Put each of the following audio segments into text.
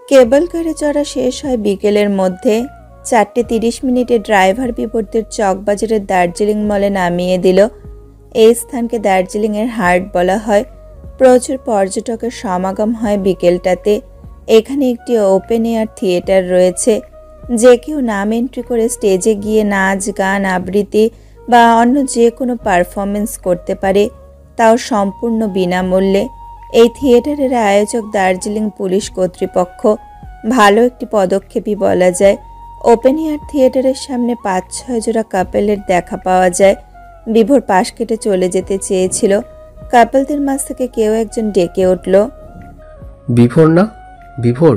কেবল কারে চড়া শেষ হয় বিকেলের মধ্যে। 4:30 ড্রাইভার বিবরদের চকবাজারের দার্জিলিং মলে নামিয়ে দিল। এই স্থানকে দার্জিলিংয়ের হার্ট বলা হয়। প্রচুর পর্যটকের সমাগম হয় বিকেলটাতে। এখানে একটি ওপেন এয়ার থিয়েটার রয়েছে। যে কেউ নাম এন্ট্রি করে স্টেজে গিয়ে নাচ, গান, আবৃত্তি বা অন্য যে কোনো পারফরমেন্স করতে পারে, তাও সম্পূর্ণ বিনামূল্যে। এই থিয়েটারের আয়োজক দার্জিলিং পুলিশ কর্তৃপক্ষ। ভালো একটি পদক্ষেপই বলা যায়। ওপেন এয়ার থিয়েটারের সামনে 5-6 জোড়া কাপেলের দেখা পাওয়া যায়। বিভোর পাশ কেটে চলে যেতে চেয়েছিল। কাপলদের মাঝ থেকে কেউ একজন ডেকে উঠল, বিভোর না? বিভোর?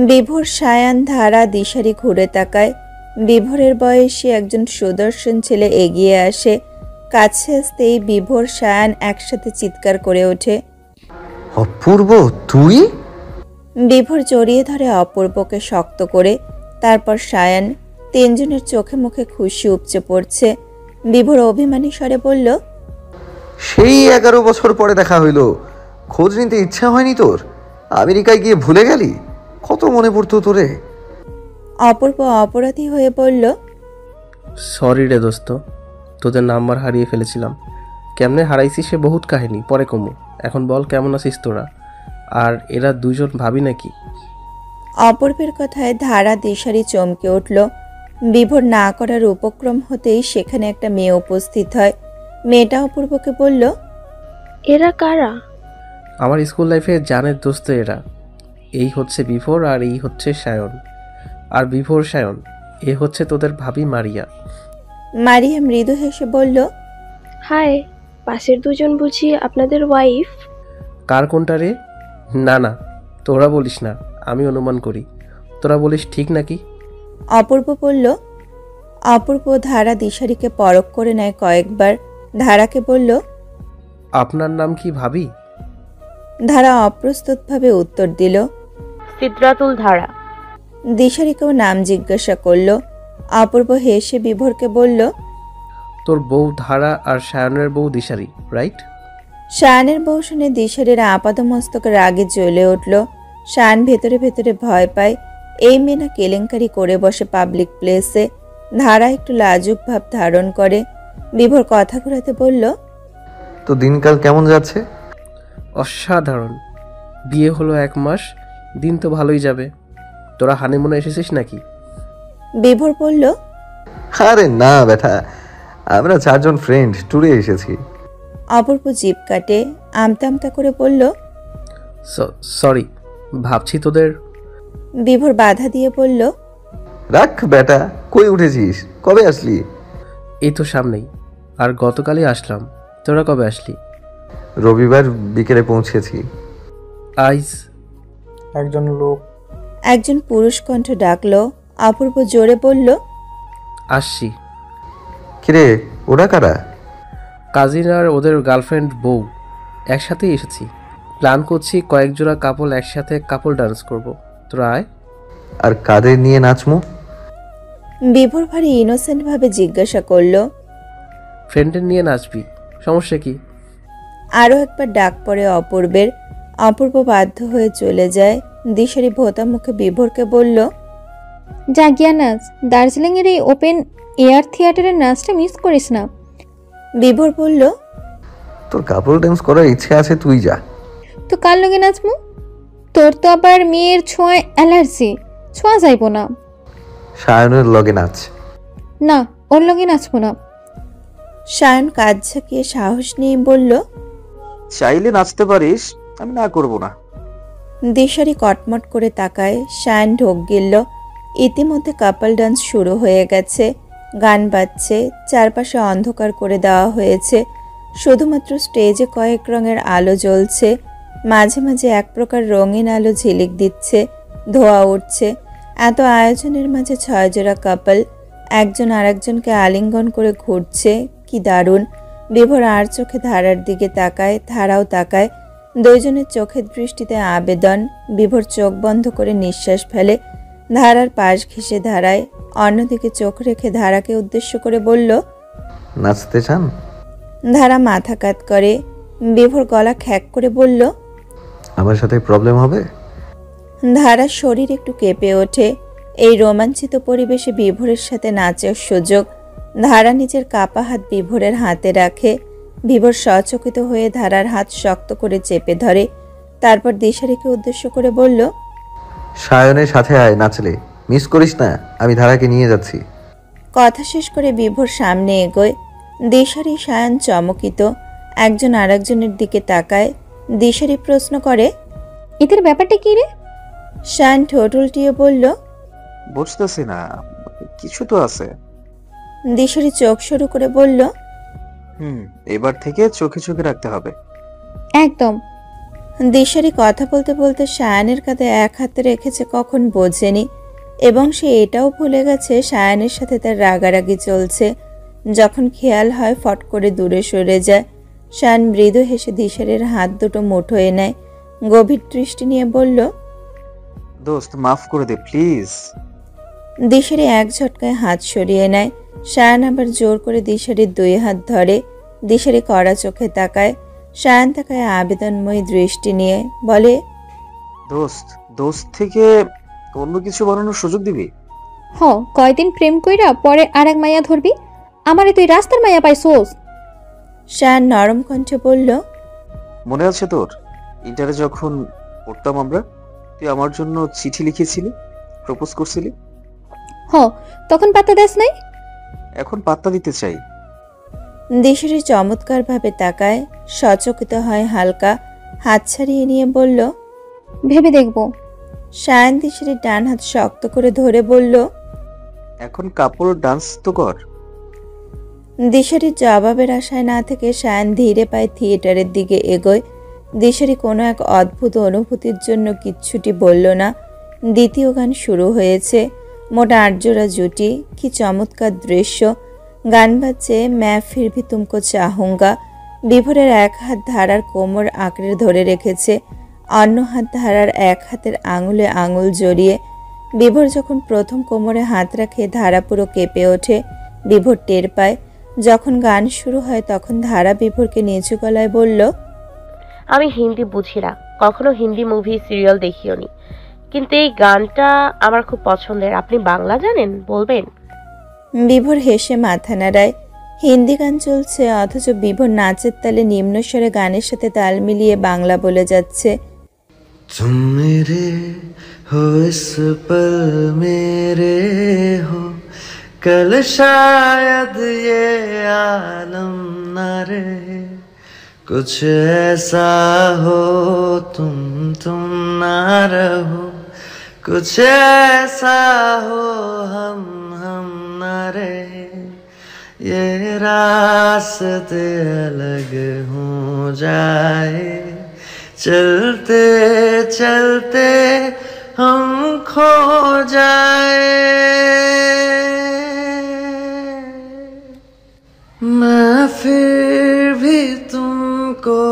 বিভোর, সায়ান, ধারা, দিশারি ঘুরে তাকায়। বিভোরের বয়সী একজন সুদর্শন ছেলে এগিয়ে আসে। কাছে আসতেই বিভোর, সায়ান একসাথে চিৎকার করে ওঠে, অপূর্ব, তুই? বিভোর জড়িয়ে ধরে অপূর্বকে শক্ত করে। তারপর সায়ান। তিনজনের চোখে মুখে খুশি উপচে পড়ছে। বিভোর অভিমানী স্বরে বলল, সেই 11 বছর পরে দেখা হইল। খোঁজ নিতে ইচ্ছা হয়নি তোর? আমেরিকায় গিয়ে ভুলে গেলি? কত মনে পড়তো তোরে। অপূর্ব অপরাধী হয়ে বলল, সরি রে দোস্ত, তোদের নাম্বার হারিয়ে ফেলেছিলাম। কেমনে হারাইছি সে বহুত কাহিনী, পরে কমু। এখন বল, কেমন আছিস তোরা? আর এরা দুজন ভাবি নাকি? অপূর্বের কথায় ধারা, দিশারি চমকে উঠল। বিভোর না করার উপক্রম হতেই সেখানে একটা মেয়ে উপস্থিত হয়। মেয়েটা অপূর্বকে বলল, এরা কারা? আমার স্কুল লাইফে জানের দোস্ত এরা। এই হচ্ছে বিভোর আর এই হচ্ছে সায়ন। আর বিভোর, সায়ন, এ হচ্ছে তোদের ভাবি মারিয়া। মারিয়া মৃদু হেসে বলল, হাই, পাশের দুজন বুঝি আপনাদের ওয়াইফ? কার কোনটা রে? না না, তোরা বলিস না, আমি অনুমান করি। তোরা বলিস ঠিক নাকি? অপূর্ব বলল। অপূর্ব ধারা, দিশারিকে পরখ করে নেয় কয়েকবার। ধারাকে বলল, আপনার নাম কি ভাবি? ধারা অপ্রস্তুতভাবে উত্তর দিল। সিদ্রাতুল ধারা। দিশারিকেও নাম জিজ্ঞাসা করল। অপূর্ব হেসে বিভোরকে বলল, তোর বউ ধারা আর সায়নের বউ দিশারি, রাইট? শায়ানের বউ শুনে দিশারির আপাদমস্তক রাগে জ্বলে উঠল। শায়ান ভেতরে ভেতরে ভয় পায়। এই মেয়ে না কেলেঙ্কারি করে বসে পাবলিক প্লেসে। ধারা একটু লাজুক ভাব ধারণ করে। বিভোর কথা ঘুরাতে বলল, তো দিনকাল কেমন যাচ্ছে? অসাধারণ। বিয়ে হলো 1 মাস, দিন তো ভালোই যাবে। তোরা হানিমুনে এসেছিস নাকি? বিভোর বলল, আরে না বেটা, আমরা 4 জন ফ্রেন্ড ট্যুরে এসেছি। অপূর্ব জিভ কাটে। আমতা আমতা করে বলল, সরি, ভাবছি তোদের। বিভোর বাধা দিয়ে বলল, রাখ বেটা, কই উঠেছিস? কবে আসলি? এই তো সামনেই। আর গতকালই আসলাম। তোরা কবে আসলি? রবিবার বিকেলে পৌঁছেছি। আইস। একজন পুরুষ কণ্ঠ ডাকল। অপূর্ব জোরে বলল, আসছি। কিরে, ওরা কারা? কাজিন আর ওদের গার্লফ্রেন্ড বউ একসাথেই এসেছি। প্ল্যান করছি কয়েক জোড়া কাপল একসাথে কাপল ডান্স করব। তোরা আয়। আর কাদের নিয়ে নাচমু? বিভোর ভারী ইনোসেন্ট ভাবে জিজ্ঞাসা করল। ফ্রেন্ডের নিয়ে নাচবি, সমস্যা কি? আরও একবার ডাক পড়ে অপূর্বের। অপূর্ব বাধ্য হয়ে চলে যায়। দিশারি ভোতা মুখে বিভোরকে বলল, জাগিয়া নাচ, দার্জিলিংয়ের এই ওপেন এয়ার থিয়েটারের নাচটা মিস করিস না। বিভোর বলল, তোর কাপল ডান্স করার ইচ্ছে আছে, তুই যা। তো কার লগে নাচমু? তোর তো আবার মেয়ের ছোঁয়ায় অ্যালার্জি, ছোঁয়া যাইব না। সায়নের লগে নাচ। না, ওর লগে নাচবো না। সায়ন কাজ ঝাঁকিয়ে সাহস নিয়ে বলল, চাইলে নাচতে পারিস, আমি না করব না। দিশারি কটমট করে তাকায়। সায়ন ঢোক গিলল। ইতিমধ্যে কাপল ডান্স শুরু হয়ে গেছে। গান বাজছে, চারপাশে অন্ধকার করে দেওয়া হয়েছে। শুধুমাত্র স্টেজে কয়েক রঙের আলো জ্বলছে। মাঝে মাঝে এক প্রকার রঙিন আলো ঝিলিক দিচ্ছে, ধোয়া উঠছে। এত আয়োজনের মাঝে 6 জোড়া কাপল একজন আরেকজনকে আলিঙ্গন করে ঘুরছে। কি দারুণ! বিভোর আর চোখে ধারার দিকে তাকায়, ধারাও তাকায়। দুইজনের চোখের দৃষ্টিতে আবেদন। বিভোর চোখ বন্ধ করে নিঃশ্বাস ফেলে। ধারার পাশ ঘেঁষে ধারায়। অন্যদিকে চোখ রেখে ধারাকে উদ্দেশ্য করে বলল, নাচতে চান? ধারা মাথা কাত করে। বিভোর গলা খ্যাক করে বলল, আমার সাথে প্রবলেম হবে? ধারার শরীর একটু কেঁপে ওঠে। এই রোমাঞ্চিত পরিবেশে বিভোরের সাথে নাচের সুযোগ। ধারা নিজের কাপা হাত বিভোরের হাতে রাখে। বিভোর সচকিত হয়ে ধারার হাত শক্ত করে চেপে ধরে। তারপর দিশারিকে উদ্দেশ্য করে বলল, সায়নের সাথে আয় নাচলে, মিস করিস না, আমি ধারাকে নিয়ে যাচ্ছি। কথা শেষ করে বিভোর সামনে এগোয়। দিশারি সায়ন চমকিত, একজন আরেকজনের দিকে তাকায়। দিশারি প্রশ্ন করে, এদের ব্যাপারটা কি রে? সায়ন ঠোঁট উল্টিয়ে বলল, বুঝতেছি না, কিছু তো আছে। দিশারি চোখ শুরু করে বলল, এবার থেকে চোখে চোখে রাখতে হবে। একদম। দিশারি কথা বলতে বলতে সায়ানের কাঁধে এক হাতে রেখেছে কখন বোঝেনি, এবং সে এটাও ভুলে গেছে সায়ানের সাথে তার রাগারাগি চলছে। যখন খেয়াল হয় ফট করে দূরে সরে যায়। সায়ান মৃদু হেসে দিশারির হাত দুটো মুঠোয় নেয়। গভীর দৃষ্টি নিয়ে বলল, দোস্ত মাফ করে দে প্লিজ। দিশারি এক ঝটকায় হাত সরিয়ে নেয়। সায়ান আবার জোর করে দিশারির দুই হাত ধরে। দিশারি কড়া চোখে তাকায়। সায়ান তাকায় আবেদনময়ী দৃষ্টি নিয়ে, বলে, দোস্ত থেকে অন্য কিছু বানানোর সুযোগ দিবি? কয়দিন প্রেম কইরা পরে আরেক মাইয়া ধরবি? আমারে তুই রাস্তার মাইয়া পাইছোস? সায়ান নরম কণ্ঠে বলল, মনে আছে তোর ইন্টারে যখন পড়তাম আমরা, তুই আমার জন্য চিঠি লিখেছিলি, প্রপোজ করছিলি? তখন পাত্তা দেস নাই? এখন পাত্তা দিতে চাই। দিশারি চমৎকার ভাবে তাকায়, সচকিত হয় হালকা, হাত ছাড়িয়ে নিয়ে বলল, ভেবে দেখবো। সায়ান দিশারির ডান হাত শক্ত করে ধরে বলল, এখন কাপড় ডান্স তো কর। দিশারির জবাবের আশায় না থেকে সায়ান ধীরে পায়ে থিয়েটারের দিকে এগোয়। দিশারি কোনো এক অদ্ভুত অনুভূতির জন্য কিচ্ছুটি বলল না। দ্বিতীয় গান শুরু হয়েছে। মোট 8 জোড়া জুটি, কি চমৎকার দৃশ্য। গান বাজছে मैं फिर भी तुमको चाहूंगा। বিভোরের এক হাত ধারার কোমর আঁকড়ে ধরে রেখেছে, অন্য হাত ধারার এক হাতের আঙুলে আঙুল জড়িয়ে। বিভোর যখন প্রথম কোমরে হাত রাখে ধারা পুরো কেঁপে ওঠে। বিভোর টের পায়। যখন গান শুরু হয় তখন ধারা বিভোরকে নিচু গলায় বলল, আমি হিন্দি বুঝি না, কখনো হিন্দি মুভি সিরিয়াল দেখিওনি, কিন্তু এই গানটা আমার খুব পছন্দের। আপনি বাংলা জানেন, বলবেন? বিভোর হেসে মাথা নাড়ায়। হিন্দি গান চলছে, অথচ বিভোর নাচের তালে নিম্নস্বরে গানের সাথে তাল মিলিয়ে বাংলা বলে যাচ্ছে, तुम मेरे हो इस पल मेरे हो, कल शायद ये आलम न रहे, कुछ ऐसा हो तुम ना रहो, कुछ ऐसा हो हम ना रहे, ये रास्ते अलग हो जाए, चलते चलते हम खो जाए, मैं फिर भी तुमको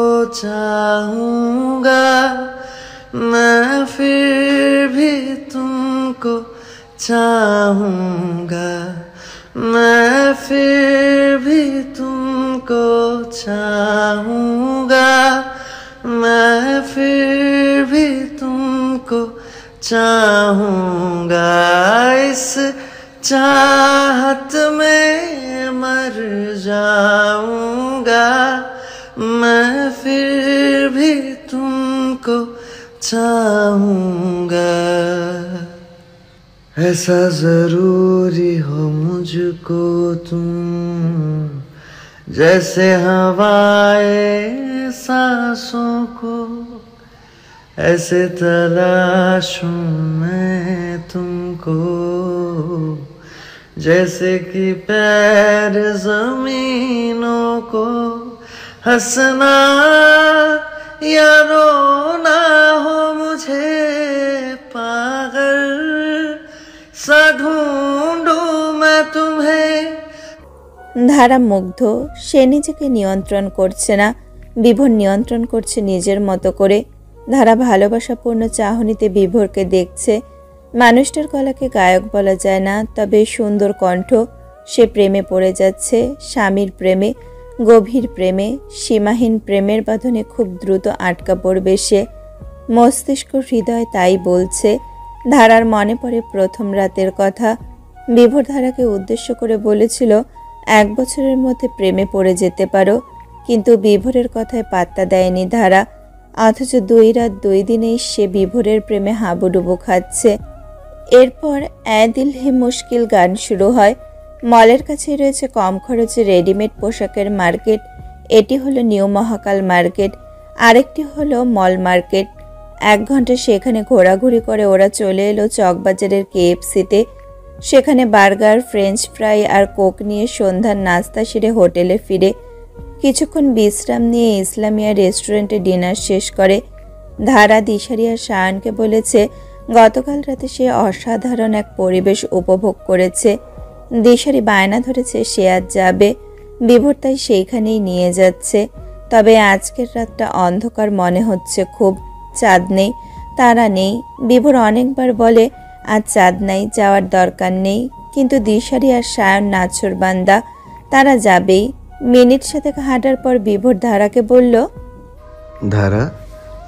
चाहूंगा, मैं फिर भी तुमको चाहूंगा, मैं फिर भी तुमको चाहूंगा, मैं फिर भी तुमको चाहूंगा, इस चाहत में मर जाऊंगा, मैं फिर भी तुमको चाहूंगा, ऐसा जरूरी हो मुझको तुम, जैसे हवाएं सांसों को, ऐसे तलाशूं मैं तुमको, जैसे कि पैर जमीनों को, हंसना या रोना हो मुझे पागल सा ढूंढूं मैं तुम्हें। ধারা মুগ্ধ, সে নিজেকে নিয়ন্ত্রণ করছে না। বিভোর নিয়ন্ত্রণ করছে নিজের মতো করে। ধারা ভালোবাসাপূর্ণ চাহনিতে বিভোরকে দেখছে। মানুষটার গলাকে গায়ক বলা যায় না, তবে সুন্দর কণ্ঠ। সে প্রেমে পড়ে যাচ্ছে, স্বামীর প্রেমে, গভীর প্রেমে, সীমাহীন প্রেমের বাঁধনে খুব দ্রুত আটকা পড়বে সে। মস্তিষ্ক হৃদয় তাই বলছে। ধারার মনে পড়ে প্রথম রাতের কথা। বিভোর ধারাকে উদ্দেশ্য করে বলেছিল 1 বছরের মধ্যে প্রেমে পড়ে যেতে পারো, কিন্তু বিভোরের কথায় পাত্তা দেয়নি ধারা। অথচ 2 রাত 2 দিনেই সে বিভোরের প্রেমে হাবুডুবু খাচ্ছে। এরপর এ দিল হে মুশকিল গান শুরু হয়। মলের কাছে রয়েছে কম খরচে রেডিমেড পোশাকের মার্কেট। এটি হলো নিউ মহাকাল মার্কেট, আরেকটি হলো মল মার্কেট। 1 ঘন্টা সেখানে ঘোরাঘুরি করে ওরা চলে এলো চকবাজারের KFC-তে। সেখানে বার্গার, ফ্রেঞ্চ ফ্রাই আর কোক নিয়ে সন্ধ্যার নাস্তা সেরে হোটেলে ফিরে কিছুক্ষণ বিশ্রাম নিয়ে ইসলামিয়া রেস্টুরেন্টে ডিনার শেষ করে। ধারা দিশারি আর শায়ানকে বলেছে গতকাল রাতে সে অসাধারণ এক পরিবেশ উপভোগ করেছে। দিশারি বায়না ধরেছে সে আজ যাবে, বিভোর তাই সেইখানেই নিয়ে যাচ্ছে। তবে আজকের রাতটা অন্ধকার মনে হচ্ছে খুব। চাঁদ নেই, তারা নেই। বিভোর অনেকবার বলে আজ চাঁদ নাই, যাওয়ার দরকার নেই, কিন্তু দিশারি আর শায়ন নাছোড়বান্দা, তারা যাবেই। মিনিট 7 হাঁটার পর বিভোর ধারাকে বলল, ধারা,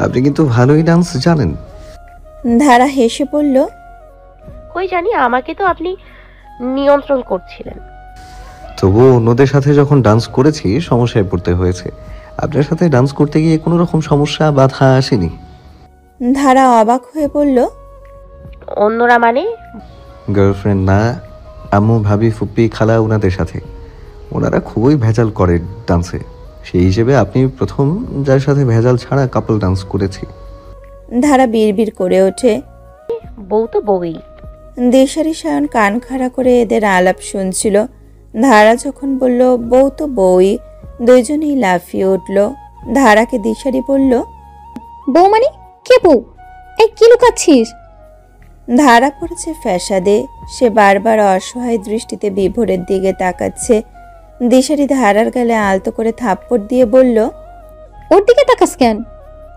আপনি কিন্তু ভালোই ডান্স জানেন। ধারা হেসে বলল, কই জানি, আমাকে তো আপনি নিয়ন্ত্রণ করছিলেন। তবুও অন্যদের সাথে যখন ডান্স করেছি সমস্যায় পড়তে হয়েছে। আপনার সাথে ডান্স করতে গিয়ে কোনো রকম সমস্যা বাধা আসেনি। ধারা অবাক হয়ে বলল, অন্যরা মানে? গার্লফ্রেন্ড না, আম্মু, ভাবি, ফুপ্পি, খালা, ওনাদের সাথে। ওনারা খুবই ভেজাল করে ডান্সে। সেই হিসেবে আপনি প্রথম যার সাথে ভেজাল ছাড়া কাপল ডান্স করেছি। ধারা বিড়বিড় করে ওঠে। বউ তো বউই। দিশারি শায়ন কান খাড়া করে এদের আলাপ শুনছিল। ধারা যখন বলল বউ তো বউই, দুইজনেই লাফিয়ে উঠল। ধারাকে দিশারি বলল, বউ মানে কে বউ? এই কি লুকাচ্ছিস? ধারা পড়েছে ফ্যাসাদে। সে বারবার অসহায় দৃষ্টিতে বিভোরের দিকে তাকাচ্ছে। দিশারি ধারার গালে আলতো করে থাপ্পড় দিয়ে বলল, ওর দিকে তাকাস কেন?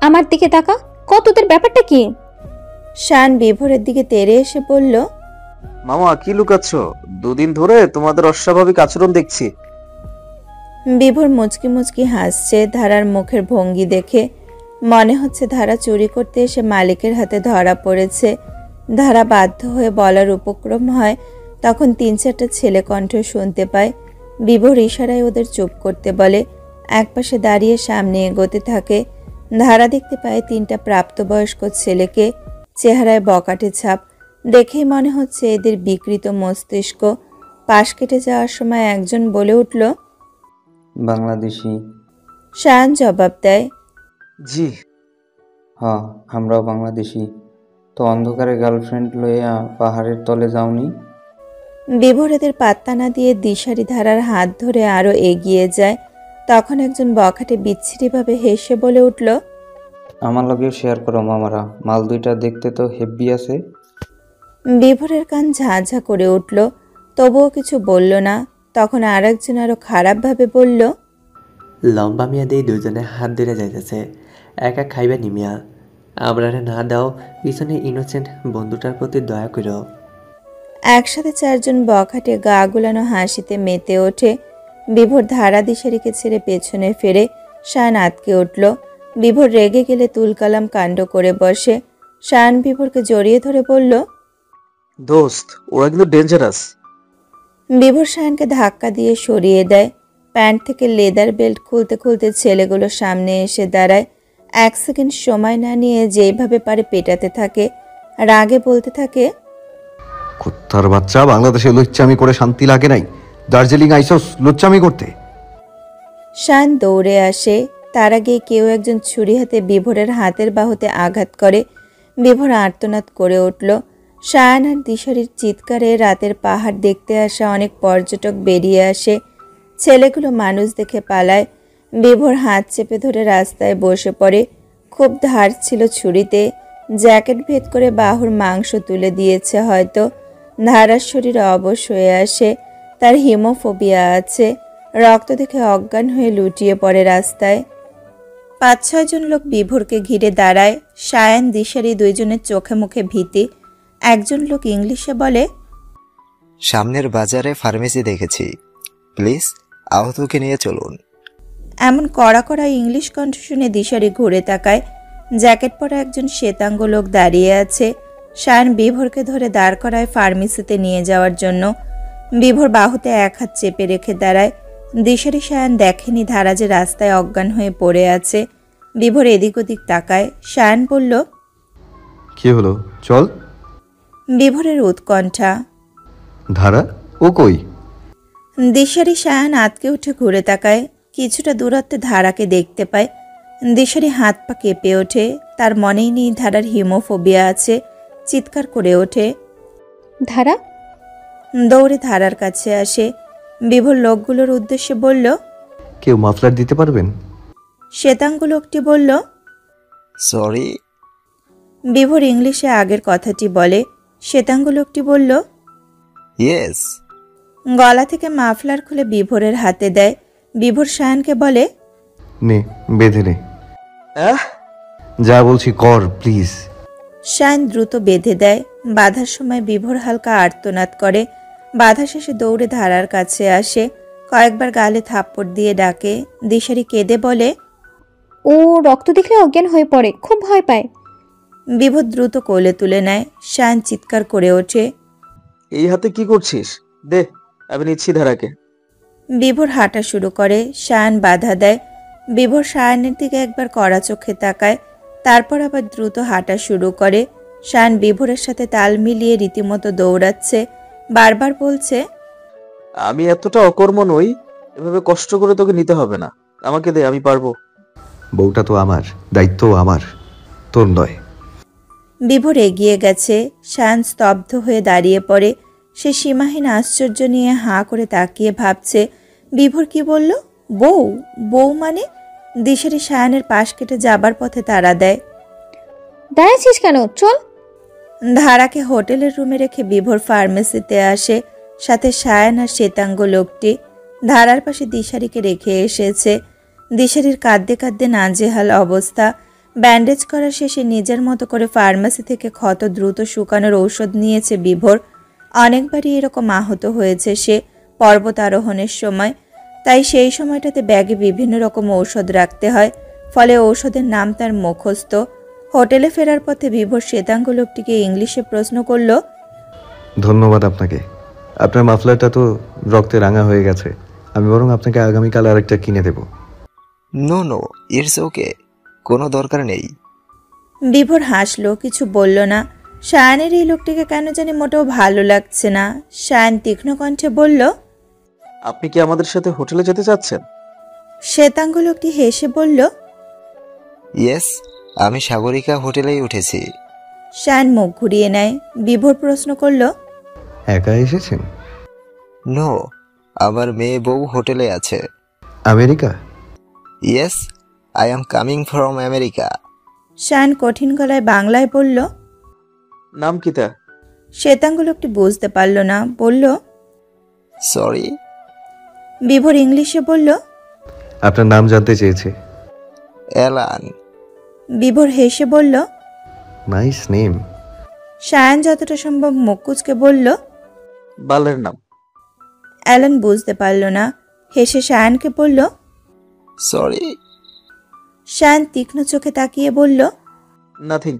আমার দিকে তাকা, কতদের ব্যাপারটা কি? শান বিভোরের দিকে তেড়ে এসে বলল, মামা কি লুকাচ্ছ? 2 দিন ধরে তোমাদের অস্বাভাবিক আচরণ দেখছি। বিভোর মুচকি মুচকি হাসছে ধারার মুখের ভঙ্গি দেখে। মনে হচ্ছে ধারা চুরি করতে এসে মালিকের হাতে ধরা পড়েছে। ধারা বাধ্য হয়ে বলার উপক্রম হয়, তখন 3-4টা ছেলে কণ্ঠ শুনতে পায়। বিভোর ইশারায় ওদের চুপ করতে বলে। একপাশে দাঁড়িয়ে সামনে এগোতে থাকে। ধারা দেখতে পায় 3টা প্রাপ্তবয়স্ক ছেলেকে, চেহারায় বকাটে ছাপ। দেখেই মনে হচ্ছে এদের বিকৃত মস্তিষ্ক। পাশ কেটে যাওয়ার সময় একজন বলে উঠল, বাংলাদেশি। শায়ান জবাব দেয়, জি। হ্যাঁ, আমরাও বাংলাদেশি। তো অন্ধকারে গার্লফ্রেন্ড লইয়া পাহাড়ের তলে যাওনি? বিভোর এদের পাত্তা না দিয়ে দিশারি ধারার হাত ধরে আরো এগিয়ে যায়। তখন একজন বখাটে বিচ্ছিরিভাবে হেসে বলে উঠল, আমার লগেও শেয়ার করো মামারা, মাল দুইটা দেখতে তো হেব্বি আছে। বিভোরের কান ঝাঁঝা করে উঠল, তবুও কিছু বলল না। তখন আর একজন আরো খারাপভাবে বলল, লম্বা মিয়া দিয়ে 2জনে হাত ধরে যাইতেছে, একা খাইবে নি মিয়া? আমরারে না দাও, পিছনে ইনোসেন্ট বন্ধুটার প্রতি দয়া করো। একসাথে 4 জন বখাটে গা গুলানো হাসিতে মেতে ওঠে। বিভোর ধারা দিশারিকে ছেড়ে পেছনে ফেরে। শায়ান আতকে উঠল। বিভোর রেগে গেলে তুলকালাম কাণ্ড করে বসে। শায়ান বিভোরকে জড়িয়ে ধরে বলল, দোস্ত, ওরা কিন্তু ডেঞ্জারাস। বিভোর শায়ানকে ধাক্কা দিয়ে সরিয়ে দেয়। প্যান্ট থেকে লেদার বেল্ট খুলতে খুলতে ছেলেগুলো সামনে এসে দাঁড়ায়। 1 সেকেন্ড সময় না নিয়ে যেইভাবে পারে পেটাতে থাকে। রাগে বলতে থাকে, কুত্তার বাচ্চা, বাংলাদেশে লুচ্চামি করে শান্তি লাগে নাই, দার্জিলিং আইসস লুচ্চামি করতে। শায়ান দৌড়ে আসে। তার আগে কেউ একজন ছুরি হাতে বিভোরের হাতের বাহুতে আঘাত করে। বিভোর আর্তনাদ করে উঠল। শায়ান আর দিশারির চিৎকারে রাতের পাহাড় দেখতে আসা অনেক পর্যটক বেরিয়ে আসে। ছেলেগুলো মানুষ দেখে পালায়। বিভোর হাত চেপে ধরে রাস্তায় বসে পড়ে। খুব ধার ছিল ছুরিতে। জ্যাকেট ভেদ করে বাহুর মাংস তুলে দিয়েছে হয়তো। ধারার শরীর অবশ হয়ে আসে। তার হিমোফোবিয়া আছে। রক্ত দেখে অজ্ঞান হয়ে লুটিয়ে পড়ে রাস্তায়। 5-6 জন লোক বিভোরকে ঘিরে দাঁড়ায়। শায়ান, দিশারি দুইজনের চোখে মুখে ভীতি। একজন লোক ইংলিশে বলে, সামনের বাজারে ফার্মেসি দেখেছি, প্লিজ আহতকে নিয়ে চলুন। এমন কড়া কড়া ইংলিশ কণ্ঠ শুনে দিশারি ঘুরে তাকায়। জ্যাকেট পরা একজন শ্বেতাঙ্গ লোক দাঁড়িয়ে আছে। শায়ান বিভোরকে ধরে দাঁড় করায় ফার্মেসিতে নিয়ে যাওয়ার জন্য। বিভোর বাহুতে এক হাত চেপে রেখে দাঁড়ায়। দিশারি শায়ান দেখেনি ধারা যে রাস্তায় অজ্ঞান হয়ে পড়ে আছে। বিভোর এদিক ওদিক তাকায়। শায়ান বলল, কি হলো, চল। বিভোরের উৎকণ্ঠা। ধারা ও কই? দিশারি শায়ান আতকে উঠে ঘুরে তাকায়। কিছুটা দূরত্বে ধারাকে দেখতে পায়। দিশারি হাত পা কেঁপে ওঠে। তার মনেই নেই ধারার হিমোফোবিয়া আছে। চিৎকার করে ওঠে, ধারা! দৌড়ে ধারার কাছে আসে। বিভোর লোকগুলোর উদ্দেশ্যে বলল, কেউ মাফলার দিতে পারবেন? শ্বেতাঙ্গ লোকটি বলল, সরি। বিভোর ইংলিশে আগের কথাটি বলে। শ্বেতাঙ্গ লোকটি বলল, ইয়েস। গলা থেকে মাফলার খুলে বিভোরের হাতে দেয়। বিভোর শায়ানকে বলে, নে, বেঁধে নে। যা বলছি কর প্লিজ। শায়ান দ্রুত বেঁধে দেয়। বাধার সময় বিভোর হালকা আর্তনাদ করে। বাধা শেষে দৌড়ে ধারার কাছে আসে। কয়েকবার গালে থাপ্পড় দিয়ে ডাকে। দিশারি কেঁদে বলে, ও রক্ত দেখলে অজ্ঞান হয়ে পড়ে, খুব ভয় পায়। বিভোর দ্রুত কোলে তুলে নেয়। শায়ান চিৎকার করে ওঠে, এই হাতে কি করছিস? দে, আমি নিচ্ছি ধারাকে। বিভোর হাঁটা শুরু করে। শায়ান বাধা দেয়। বিভোর শায়ানের দিকে একবার কড়া চোখে তাকায়, তারপর আবার দ্রুত হাঁটা শুরু করে। শায়ান বিভোরের সাথে তাল মিলিয়ে রীতিমতো দৌড়াচ্ছে। বারবার বলছে, আমি এতটা অকর্ম নই, এভাবে কষ্ট করে তোকে নিতে হবে না। আমাকে দে, আমি পারবো। বউটা তো আমার, দায়িত্বও আমার, তোর নয়। বিভোর এগিয়ে গেছে। শায়ান স্তব্ধ হয়ে দাঁড়িয়ে পড়ে। সে সীমাহীন আশ্চর্য নিয়ে হাঁ করে তাকিয়ে ভাবছে, বিভোর কি বলল? বউ? বউ মানে? দিশারি শায়ানের পাশ কেটে যাবার পথে তাড়া দেয়। দাঁড়াচ্ছিস কেন, চল। ধারাকে হোটেলের রুমে রেখে বিভোর ফার্মেসিতে আসে, সাথে শায়ান আর শ্বেতাঙ্গ লোকটি। ধারার পাশে দিশারিকে রেখে এসেছে। দিশারির কাঁদতে কাঁদতে নাজেহাল অবস্থা। ব্যান্ডেজ করা শেষে নিজের মতো করে ফার্মেসি থেকে ক্ষত দ্রুত শুকানোর ঔষধ নিয়েছে বিভোর। অনেকবারই এরকম আহত হয়েছে সে পর্বত আরোহণের সময়। তাই সেই সময়টাতে ব্যাগে বিভিন্ন রকম ঔষধ রাখতে হয়, ফলে ঔষধের নাম তার মুখস্থ। হোটেলে ফেরার পথে বিভোর শ্বেতাঙ্গ লোকটিকে ইংলিশে প্রশ্ন করল, ধন্যবাদ আপনাকে। আপনার মাফলারটা তো রক্তে রাঙা হয়ে গেছে। আমি বরং আপনাকে আগামীকাল আরেকটা কিনে দেব। নো নো, ইটস ওকে, কোনো দরকার নেই। বিভোর হাসলো, কিছু বলল না। শায়ানের এই লোকটিকে কেন জানি মোটেও ভালো লাগছে না। শায়ান তীক্ষ্ণ কণ্ঠে বলল, আপনি কি আমাদের সাথে হোটেলে যেতে চাচ্ছেন? শ্বেতাঙ্গ লোকটি হেসে বলল, ইয়েস, আমি সাগরিকা হোটেলেই উঠেছি। শায়ান মুখ ঘুরিয়ে নেয়। বিভোর প্রশ্ন করল, একা এসেছেন? নো, আমার মেয়ে বউ হোটেলে আছে। America? Yes, I am coming from America. Shayan কঠিন গলায় বাংলায় বলল, নাম কি তা? শ্বেতাঙ্গ লোকটি বুঝতে পারল না, বলল, সরি। বিভোর ইংলিশে বলল, আপনার নাম জানতে চেয়েছে। অ্যালান। বিভোর হেসে বলল, নাইস নেম। শায়ান যতটা সম্ভব মুখ কুঁচকে বলল, বালের নাম। অ্যালান বুঝতে পারল না। হেসে শায়ানকে বলল, সরি। শায়ান তীক্ষ্ণ চোখে তাকিয়ে বলল, নাথিং।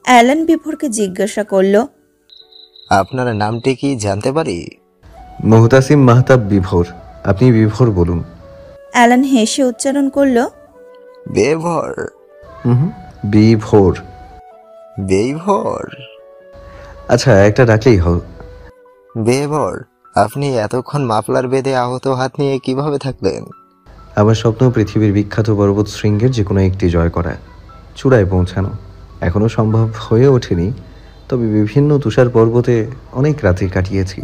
অ্যালান বিভোরকে জিজ্ঞাসা করল, আপনার নামটি কি জানতে পারি? মুহতাসিম মাহতাব বিভোর। আপনি বিভোর বলুন। অ্যালান হেসে উচ্চারণ করল, বেভর। বিভোর। বেভর? আচ্ছা, একটা ডাকলেই হল। বেভর, আপনি এতক্ষণ মাফলার বেঁধে আহত হাত নিয়ে কিভাবে থাকলেন? আমার স্বপ্ন পৃথিবীর বিখ্যাত পর্বত শৃঙ্গের যে কোনো একটি জয় করা, চূড়ায় পৌঁছানো। এখনো সম্ভব হয়ে ওঠেনি, তবে বিভিন্ন তুষার পর্বতে অনেক রাত্রি কাটিয়েছি।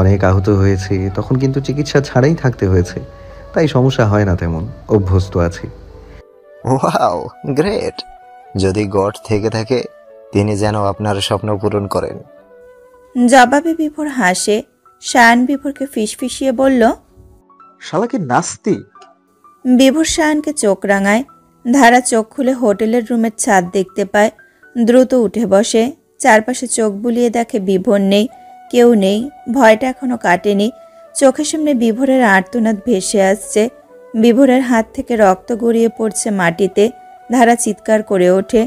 অনেক আহত হয়েছি, তখন কিন্তু চিকিৎসা ছাড়াই থাকতে হয়েছে। তাই সমস্যা হয় না তেমন, অভ্যস্ত আছি। Wow, great. যদি গড থেকে থাকে, তিনি যেন আপনার স্বপ্ন পূরণ করেন। জবাবে বিভোর হাসে। শায়ান বিভোরকে ফিসফিসিয়ে বলল, শালা কি নাস্তি? বিভোর শায়ানকে চোখ রাঙায়। ধারা চোখ খুলে হোটেলের রুমের ছাদ দেখতে পায়। দ্রুত উঠে বসে। চারপাশে চোখ বুলিয়ে দেখে বিভোর নেই, কেউ নেই। ভয়টা এখনো কাটেনি। চোখের সামনে বিভোরের আর্তনাদ ভেসে আসছে। বিভোরের হাত থেকে রক্ত গড়িয়ে পড়ছে মাটিতে। ধারা চিৎকার করে ওঠে।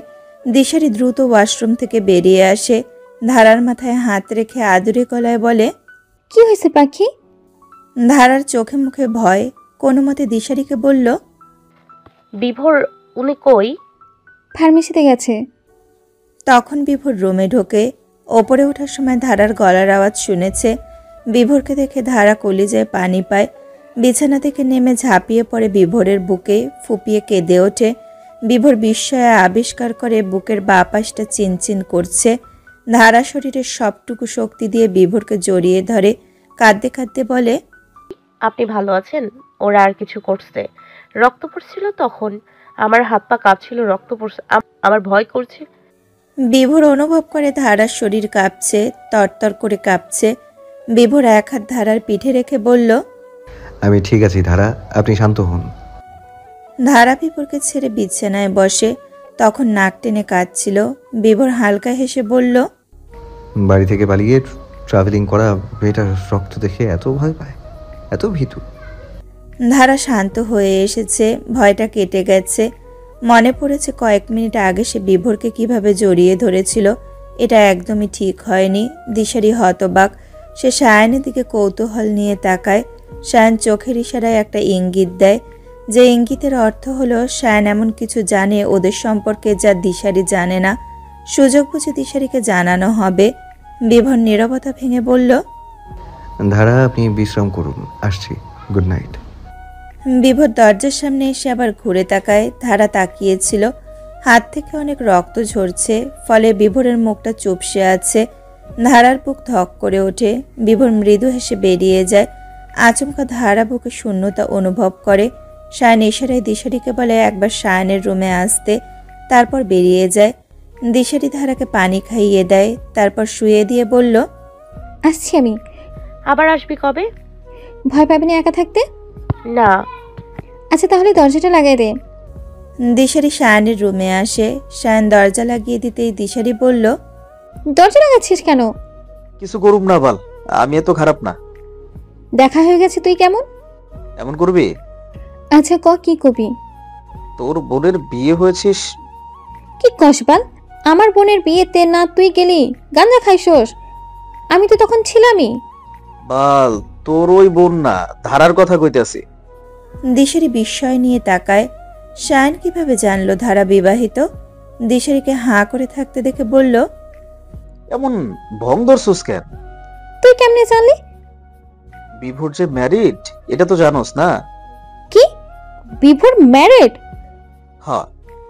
দিশারি দ্রুত ওয়াশরুম থেকে বেরিয়ে আসে। ধারার মাথায় হাত রেখে আদুরে গলায় বলে, কি হয়েছে পাখি? ধারার চোখে মুখে ভয়। কোনো মতে দিশারিকে বলল, বিভোর উনি কই? ফার্মেসিতে গেছে। তখন বিভোর রুমে ঢোকে। ওপরে ওঠার সময় ধারার গলার আওয়াজ শুনেছে। বিভোরকে দেখে ধারা কলিজায় পানি পায়। বিছানা থেকে নেমে ঝাঁপিয়ে পড়ে বিভোরের বুকে, ফুপিয়ে কেঁদে ওঠে। বিভোর বিস্ময়ে আবিষ্কার করে বুকের বাঁ পাশটা চিনচিন করছে। ধারা শরীরের সবটুকু শক্তি দিয়ে বিভোরকে জড়িয়ে ধরে, কাঁদতে কাঁদতে বলে, আপনি ভালো আছেন? ওরা আর কিছু করছে? রক্ত পড়ছিল তখন, আমার হাত পা কাঁপছিল, রক্ত পড়ছে, আমার ভয় করছে। বিভোর অনুভব করে ধারার শরীর কাঁপছে, তরতর করে কাঁপছে। বিভোর এক হাত ধারার পিঠে রেখে বলল, আমি ঠিক আছি ধারা, আপনি শান্ত হন। ধারা বিভোরকে ছেড়ে বিছানায় বসে। তখন নাক টেনে কাঁদছিল। বিভোর হালকা হেসে বলল, বাড়ি থেকে পালিয়ে ট্রাভেলিং করা মেয়েটার রক্ত দেখে এত ভয় পায়, এত ভীতু। ধারা শান্ত হয়ে এসেছে, ভয়টা কেটে গেছে। মনে পড়েছে কয়েক মিনিট আগে সে বিভোরকে কিভাবে জড়িয়ে ধরেছিল। এটা একদমই ঠিক হয়নি। দিশারি হতবাক। সে সায়ানের দিকে কৌতূহল নিয়ে তাকায়। সায়ান চোখের ইশারায় একটা ইঙ্গিত দেয়, যে ইঙ্গিতের অর্থ হলো সায়ান এমন কিছু জানে ওদের সম্পর্কে যা দিশারি জানে না। সুযোগ বুঝে দিশারিকে জানানো হবে। বিভোর নীরবতা ভেঙে বলল, ধারা আপনি বিশ্রাম করুন, আসছি, গুড নাইট। বিভোর দরজার সামনে এসে আবার ঘুরে তাকায়। ধারা তাকিয়েছিল। হাত থেকে অনেক রক্ত ঝরছে, ফলে বিভোরের মুখটা চুপসে আছে। ধারার বুক ধক করে ওঠে। বিভোর মৃদু হেসে বেরিয়ে যায়। আচমকা ধারা বুকে শূন্যতা অনুভব করে। সায়ান ইশারায় দিশারিকে বলে একবার সায়ানের রুমে আসতে, তারপর বেরিয়ে যায়। দিশারি ধারাকে পানি খাইয়ে দেয়, তারপর শুয়ে দিয়ে বলল, আসছি আমি। আবার আসবি কবে? ভয় পাবি না একা থাকতে? না। আচ্ছা তাহলে দরজাটা লাগাই দে। দিশারি সায়ানের রুমে আসে। সায়ান দরজা লাগিয়ে দিতেই দিশারি বলল, দরজা লাগাচ্ছিস কেন? কিছু করুম না বাল, আমি এত খারাপ না। দেখা হয়ে গেছে, তুই কেমন? এমন করবি? আচ্ছা ক, কি কবি? তোর বোনের বিয়ে হয়েছিস? কি কসবাল, আমার বোনের বিয়েতে না তুই গেলি, গাঁজা খাইছস? আমি তো তখন ছিলামই। বাল, তোর ওই বোন না, ধারার কথা কইতাছি। দিশারি বিস্ময় নিয়ে তাকায়। সায়ান কিভাবে জানলো ধারা বিবাহিত? দিশারিকে হাঁ করে থাকতে দেখে বলল, এমন ভং ধরছস কেন? তুই কেমনে জানলি? বিভোর যে ম্যারিড, এটা তো জানোস না? কি? বিভোর ম্যারিড? হ্যাঁ,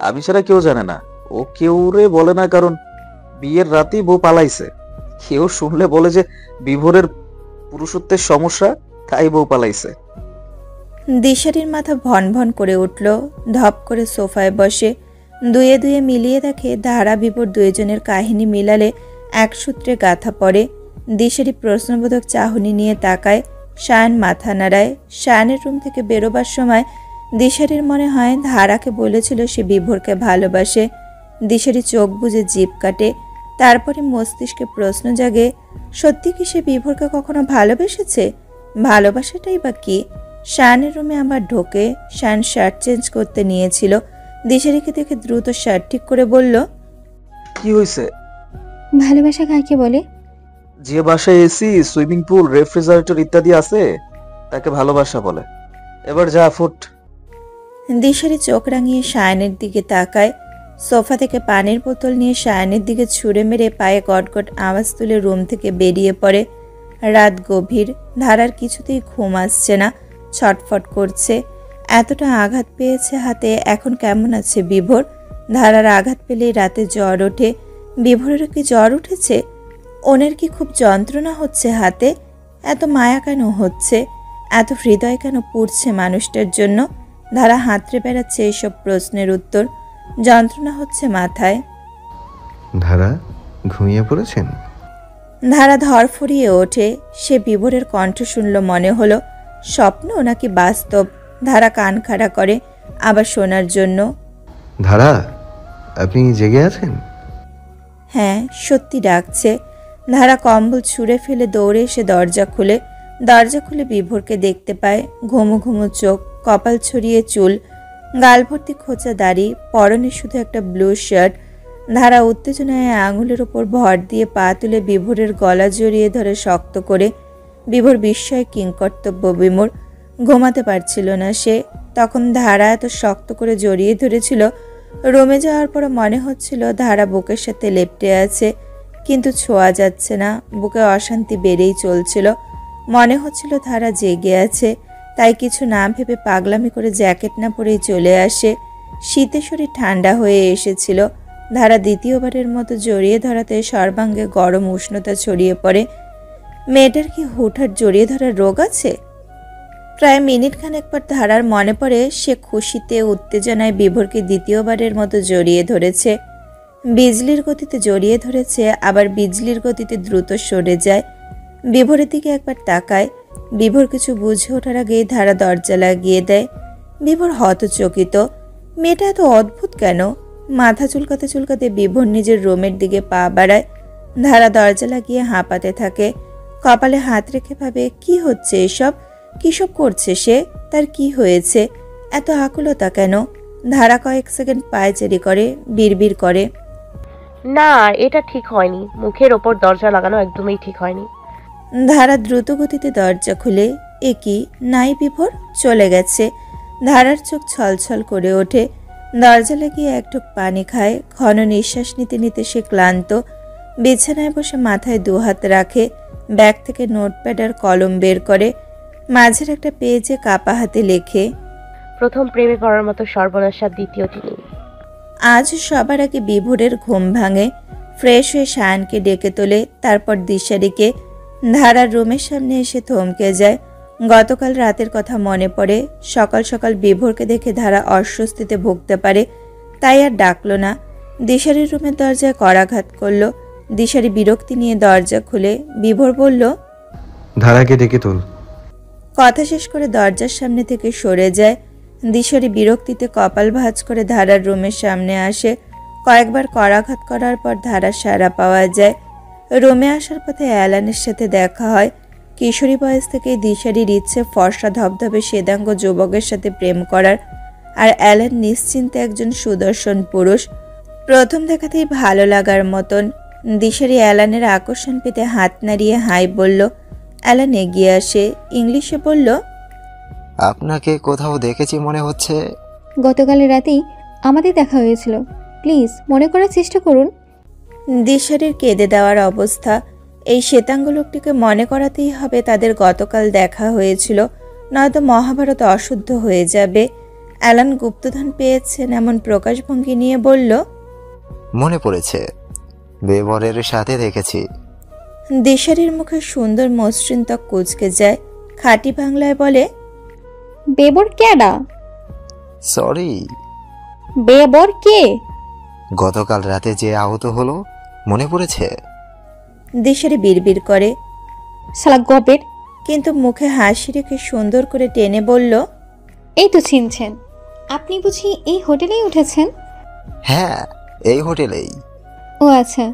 আমি ছাড়া কেউ জানে না। ও কেউ রে বলে না, কারণ বিয়ের রাতেই বউ পালাইছে। কেউ শুনলে বলে যে বিভোরের পুরুষত্বের সমস্যা, তাই বউ পালাইছে। দিশারির মাথা ভন ভন করে উঠল। ধপ করে সোফায় বসে দুয়ে দুয়ে মিলিয়ে দেখে ধারা বিভোর দুইজনের কাহিনী মিলালে এক সূত্রে গাঁথা পড়ে। দিশারি প্রশ্নবোধক চাহনি নিয়ে তাকায়। সায়ান মাথা নাড়ায়। সায়ানের রুম থেকে বেরোবার সময় দিশারির মনে হয় ধারাকে বলেছিল সে বিভোরকে ভালোবাসে। দিশারি চোখ বুজে জিভ কাটে। তারপরে মস্তিষ্কে প্রশ্ন জাগে, সত্যি কি সে বিভোরকে কখনো ভালোবেসেছে? ভালোবাসাটাই বা কি? শায়ানের রুমে আবার ঢোকে। শায়ান শার্ট চেঞ্জ করতে নিয়েছিল। দিশারিকে দেখে দ্রুত শার্ট ঠিক করে বলল, কি হয়েছে? ভালোবাসা কাকে বলে? যে বাসায় এসি, সুইমিং পুল, রেফ্রিজারেটর ইত্যাদি আছে তাকে ভালোবাসা বলে। এবার যা ফুট। দিশারি চোখ রাঙিয়ে শায়ানের দিকে তাকায়। সোফা থেকে পানির বোতল নিয়ে শায়ানের দিকে ছুঁড়ে মেরে পায়ে গটগট আওয়াজ তুলে রুম থেকে বেরিয়ে পড়ে। রাত গভীর। ধারার কিছুতেই ঘুম আসছে না, ছটফট করছে। এতটা আঘাত পেয়েছে হাতে, এখন কেমন আছে বিভোর? ধারার আঘাত পেলেই রাতে জ্বর ওঠে। বিভোরেরও কি জ্বর উঠেছে? ওনের কি খুব যন্ত্রণা হচ্ছে হাতে? এত মায়া কেন হচ্ছে? এত হৃদয় কেন পুড়ছে মানুষটার জন্য? ধারা হাতড়ে বেড়াচ্ছে এইসব প্রশ্নের উত্তর। যন্ত্রণা হচ্ছে মাথায়। ধারা ঘুমিয়ে পড়েছেন? ধারা ধরফরিয়ে ওঠে। সে বিভোরের কণ্ঠ শুনল, মনে হলো স্বপ্ন নাকি বাস্তব। ধারা কান খাড়া করে আবার শোনার জন্য। ধারা, আপনি জেগে আছেন? হ্যাঁ, সত্যি ডাকছে। ধারা কম্বল ছুঁড়ে ফেলে দৌড়ে এসে দরজা খুলে বিভোরকে দেখতে পায়। ঘুমো ঘুমো চোখ, কপাল ছড়িয়ে চুল, গাল ভর্তি খোঁচা দাড়ি, পরনে শুধু একটা ব্লু শার্ট। ধারা উত্তেজনায় আঙুলের ওপর ভর দিয়ে পা তুলে বিভোরের গলা জড়িয়ে ধরে শক্ত করে। বিভোর বিস্ময় কিংকর্তব্য বিমূর, ঘুমাতে পারছিল না সে। তখন ধারা এত শক্ত করে জড়িয়ে ধরেছিল, রুমে যাওয়ার পর মনে হচ্ছিল ধারা বুকের সাথে লেপ্টে আছে, কিন্তু ছোঁয়া যাচ্ছে না। বুকে অশান্তি বেড়েই চলছিল। মনে হচ্ছিল ধারা জেগে আছে, তাই কিছু না ভেবে পাগলামি করে জ্যাকেট না পরেই চলে আসে। শীতে শরীর ঠান্ডা হয়ে এসেছিল। ধারা দ্বিতীয়বারের মতো জড়িয়ে ধরাতে সর্বাঙ্গে গরম উষ্ণতা ছড়িয়ে পড়ে। মেয়েটার কি হুটহাট জড়িয়ে ধরার রোগ আছে? প্রায় মিনিটখানেক পর ধারার মনে পড়ে সে খুশিতে উত্তেজনায় বিভোরকে দ্বিতীয়বারের মতো জড়িয়ে ধরেছে। বিজলির গতিতে জড়িয়ে ধরেছে, আবার বিজলির গতিতে দ্রুত সরে যায়। বিভোরের দিকে একবার তাকায়। বিভোর কিছু বুঝে ওঠার আগেই ধারা দরজা লাগিয়ে দেয়। বিভোর হতচকিত, মেয়েটা এত অদ্ভুত কেন? মাথা চুলকাতে চুলকাতে বিভোর নিজের রুমের দিকে পা বাড়ায়। ধারা দরজা লাগিয়ে হাঁপাতে থাকে, কপালে হাত রেখে ভাবে কি হচ্ছে এসব, কিসব করছে সে, তার কি হয়েছে, এত আকুলতা কেন? ধারা কয়েক সেকেন্ড পায়চারি করে, বিড়বিড় করে, না এটা ঠিক হয়নি, মুখের ওপর দরজা লাগানো একদমই ঠিক হয়নি। ধারা দ্রুত গতিতে দরজা খুলে, এ কি, নাই বিভোর, চলে গেছে। ধারার চোখ ছলছল করে ওঠে। দরজা লাগিয়ে এক ঢোক পানি খায়। ঘন নিঃশ্বাস নিতে নিতে সে ক্লান্ত। বিছানায় বসে মাথায় দুহাত রাখে। ব্যাগ থেকে নোটপ্যাড আর কলম বের করে। মাঝের একটা পেজে কাপা হাতে লেখে, প্রথম প্রেমে পড়ার মতো সর্বনাশা দ্বিতীয়টি নেই। আজ সবার আগে বিভোরের ঘুম ভাঙে। ফ্রেশ হয়ে শায়ানকে ডেকে তোলে, তারপর দিশারিকে। ধারার রুমের সামনে এসে থমকে যায়। গতকাল রাতের কথা মনে পড়ে। সকাল সকাল বিভোরকে দেখে ধারা অস্বস্তিতে ভুগতে পারে, তাই আর ডাকলো না। দিশারির রুমের দরজায় করাঘাত করলো। দিশারি বিরক্তি নিয়ে দরজা খুলে। বিভোর বলল, ধারাকে ডেকে তোল। কথা শেষ করে দরজার সামনে থেকে সরে যায়। দিশারি বিরক্তিতে কপাল ভাঁজ করে ধারার রুমের সামনে আসে। কয়েকবার করাঘাত করার পর ধারার সাড়া পাওয়া যায়। রুমে আসার পথে অ্যালানের সাথে দেখা হয়। কিশোরী বয়স থেকেই দিশারির ইচ্ছে ফর্সা ধবধবে শ্বেতাঙ্গ যুবকের সাথে প্রেম করার, আর অ্যালান নিশ্চিন্তে একজন সুদর্শন পুরুষ। প্রথম দেখাতেই ভালো লাগার মতন। দিশারি অ্যালানের আকর্ষণ পেতে হাত নাড়িয়ে হাই বলল। অ্যালান এগিয়ে আসে, ইংলিশে বলল, আপনাকে কোথাও দেখেছি মনে হচ্ছে। গতকাল রাতেই আমাদের দেখা হয়েছিল, প্লিজ মনে করার চেষ্টা করুন। দিশারির কেঁদে দেওয়ার অবস্থা। এই শ্বেতাঙ্গ লোকটিকে মনে করাতেই হবে তাদের গতকাল দেখা হয়েছিল, নয়তো মহাভারত অশুদ্ধ হয়ে যাবে। অ্যালান গুপ্তধন পেয়েছেন এমন প্রকাশভঙ্গি নিয়ে বলল, মনে পড়েছে, বেবরের সাথে দেখেছি। দিশারির মুখে সুন্দর মসৃণ ত্বক কুঁচকে যায়। খাঁটি বাংলায় বলে, বেবর কেডা? সরি, বেবর কে? গতকাল রাতে যে আহত হলো, মনে পড়েছে? দিশারি বিড়বিড় করে, শালা গবের। কিন্তু মুখে হাসি রেখে সুন্দর করে টেনে বলল, এই তো চিনছেন, আপনি বুঝি এই হোটেলেই উঠেছেন? হ্যাঁ, এই হোটেলেই। ও আচ্ছা।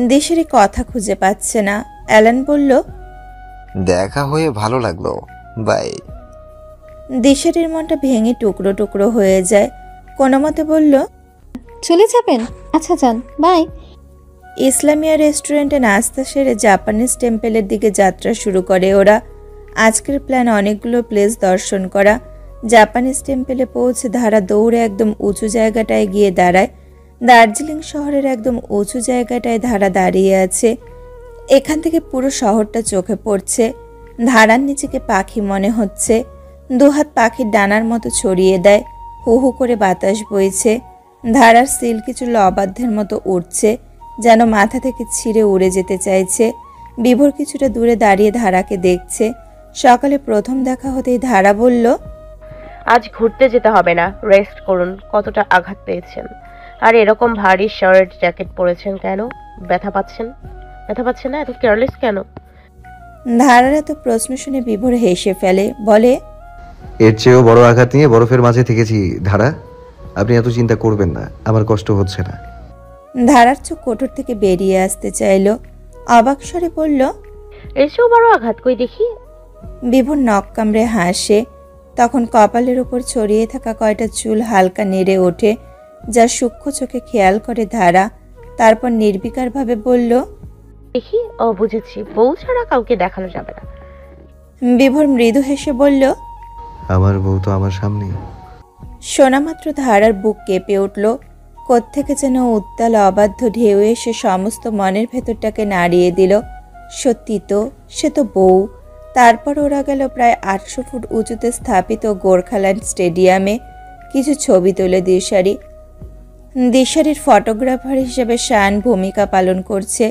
দিশারি কথা খুঁজে পাচ্ছে না। অ্যালান বলল, দেখা হয়ে ভালো লাগলো, বাই। দিশারির মনটা ভেঙে টুকরো টুকরো হয়ে যায়। কোনো মতে বলল, চলে যাবেন? আচ্ছা যান, বাই। ইসলামিয়া রেস্টুরেন্টে নাস্তা সেরে জাপানিজ টেম্পেলের দিকে যাত্রা শুরু করে ওরা। আজকের প্ল্যান অনেকগুলো প্লেস দর্শন করা। জাপানিজ টেম্পেলে পৌঁছে ধারা দৌড়ে একদম উঁচু জায়গাটায় গিয়ে দাঁড়ায়। দার্জিলিং শহরের একদম উঁচু জায়গাটায় ধারা দাঁড়িয়ে আছে। এখান থেকে পুরো শহরটা চোখে পড়ছে। ধারার নিচেকে পাখি মনে হচ্ছে। দুহাত পাখির ডানার মতো ছড়িয়ে দেয়। হু হু করে বাতাস বইছে। ধারার সিল কিছু অবাধ্যের মতো উঠছে, যেন মাথা থেকে ছিঁড়ে উড়ে যেতে চাইছে। বিভোর কিছুটা দূরে দাঁড়িয়ে ধারাকে দেখছে। সকালে প্রথম দেখা হতেই ধারা বলল, আজ ঘুরতে যেতে হবে না, রেস্ট করুন। কতটা আঘাত পেয়েছেন, আর এরকম ভারী শার্ট জ্যাকেট পরেছেন কেন? ব্যথা পাচ্ছেন? ব্যথা পাচ্ছেন না? এত কেয়ারলেস কেন? ধারার এত প্রশ্ন শুনে বিভোর হেসে ফেলে, বলে, এর চেয়েও বড় আঘাত নিয়ে বরফের মাঝে থেকেছি ধারা, আপনি এত চিন্তা করবেন না, আমার কষ্ট হচ্ছে না। ধারার চোখ কোটর থেকে বেরিয়ে আসতে চাইল। অবাক স্বরে বলল, এর চেয়েও বড় আঘাত কই দেখি? বিভোর নখ কামড়ে হাসে। তখন কপালের উপর ছড়িয়ে থাকা কয়টা চুল হালকা নেড়ে ওঠে, যা সূক্ষ্ম চোখে খেয়াল করে ধারা। তারপর নির্বিকারভাবে বলল, দেখি। ও বুঝেছি, বউ ছাড়া কাউকে দেখানো যাবে না। বিভোর মৃদু হেসে বলল, আমার বউ তো আমার সামনে। শোনা মাত্র ধারার বুক কেঁপে উঠল। কোত্থেকে যেন উত্তাল অবাধ্য ঢেউ এসে সমস্ত মনের ভেতরটাকে নাড়িয়ে দিল। সত্যি তো, সে তো বউ। তারপর ওরা গেল প্রায় 800 ফুট উঁচুতে স্থাপিত গোর্খাল্যান্ড স্টেডিয়ামে। কিছু ছবি তোলে দিশারির ফটোগ্রাফার হিসেবে শান ভূমিকা পালন করছে।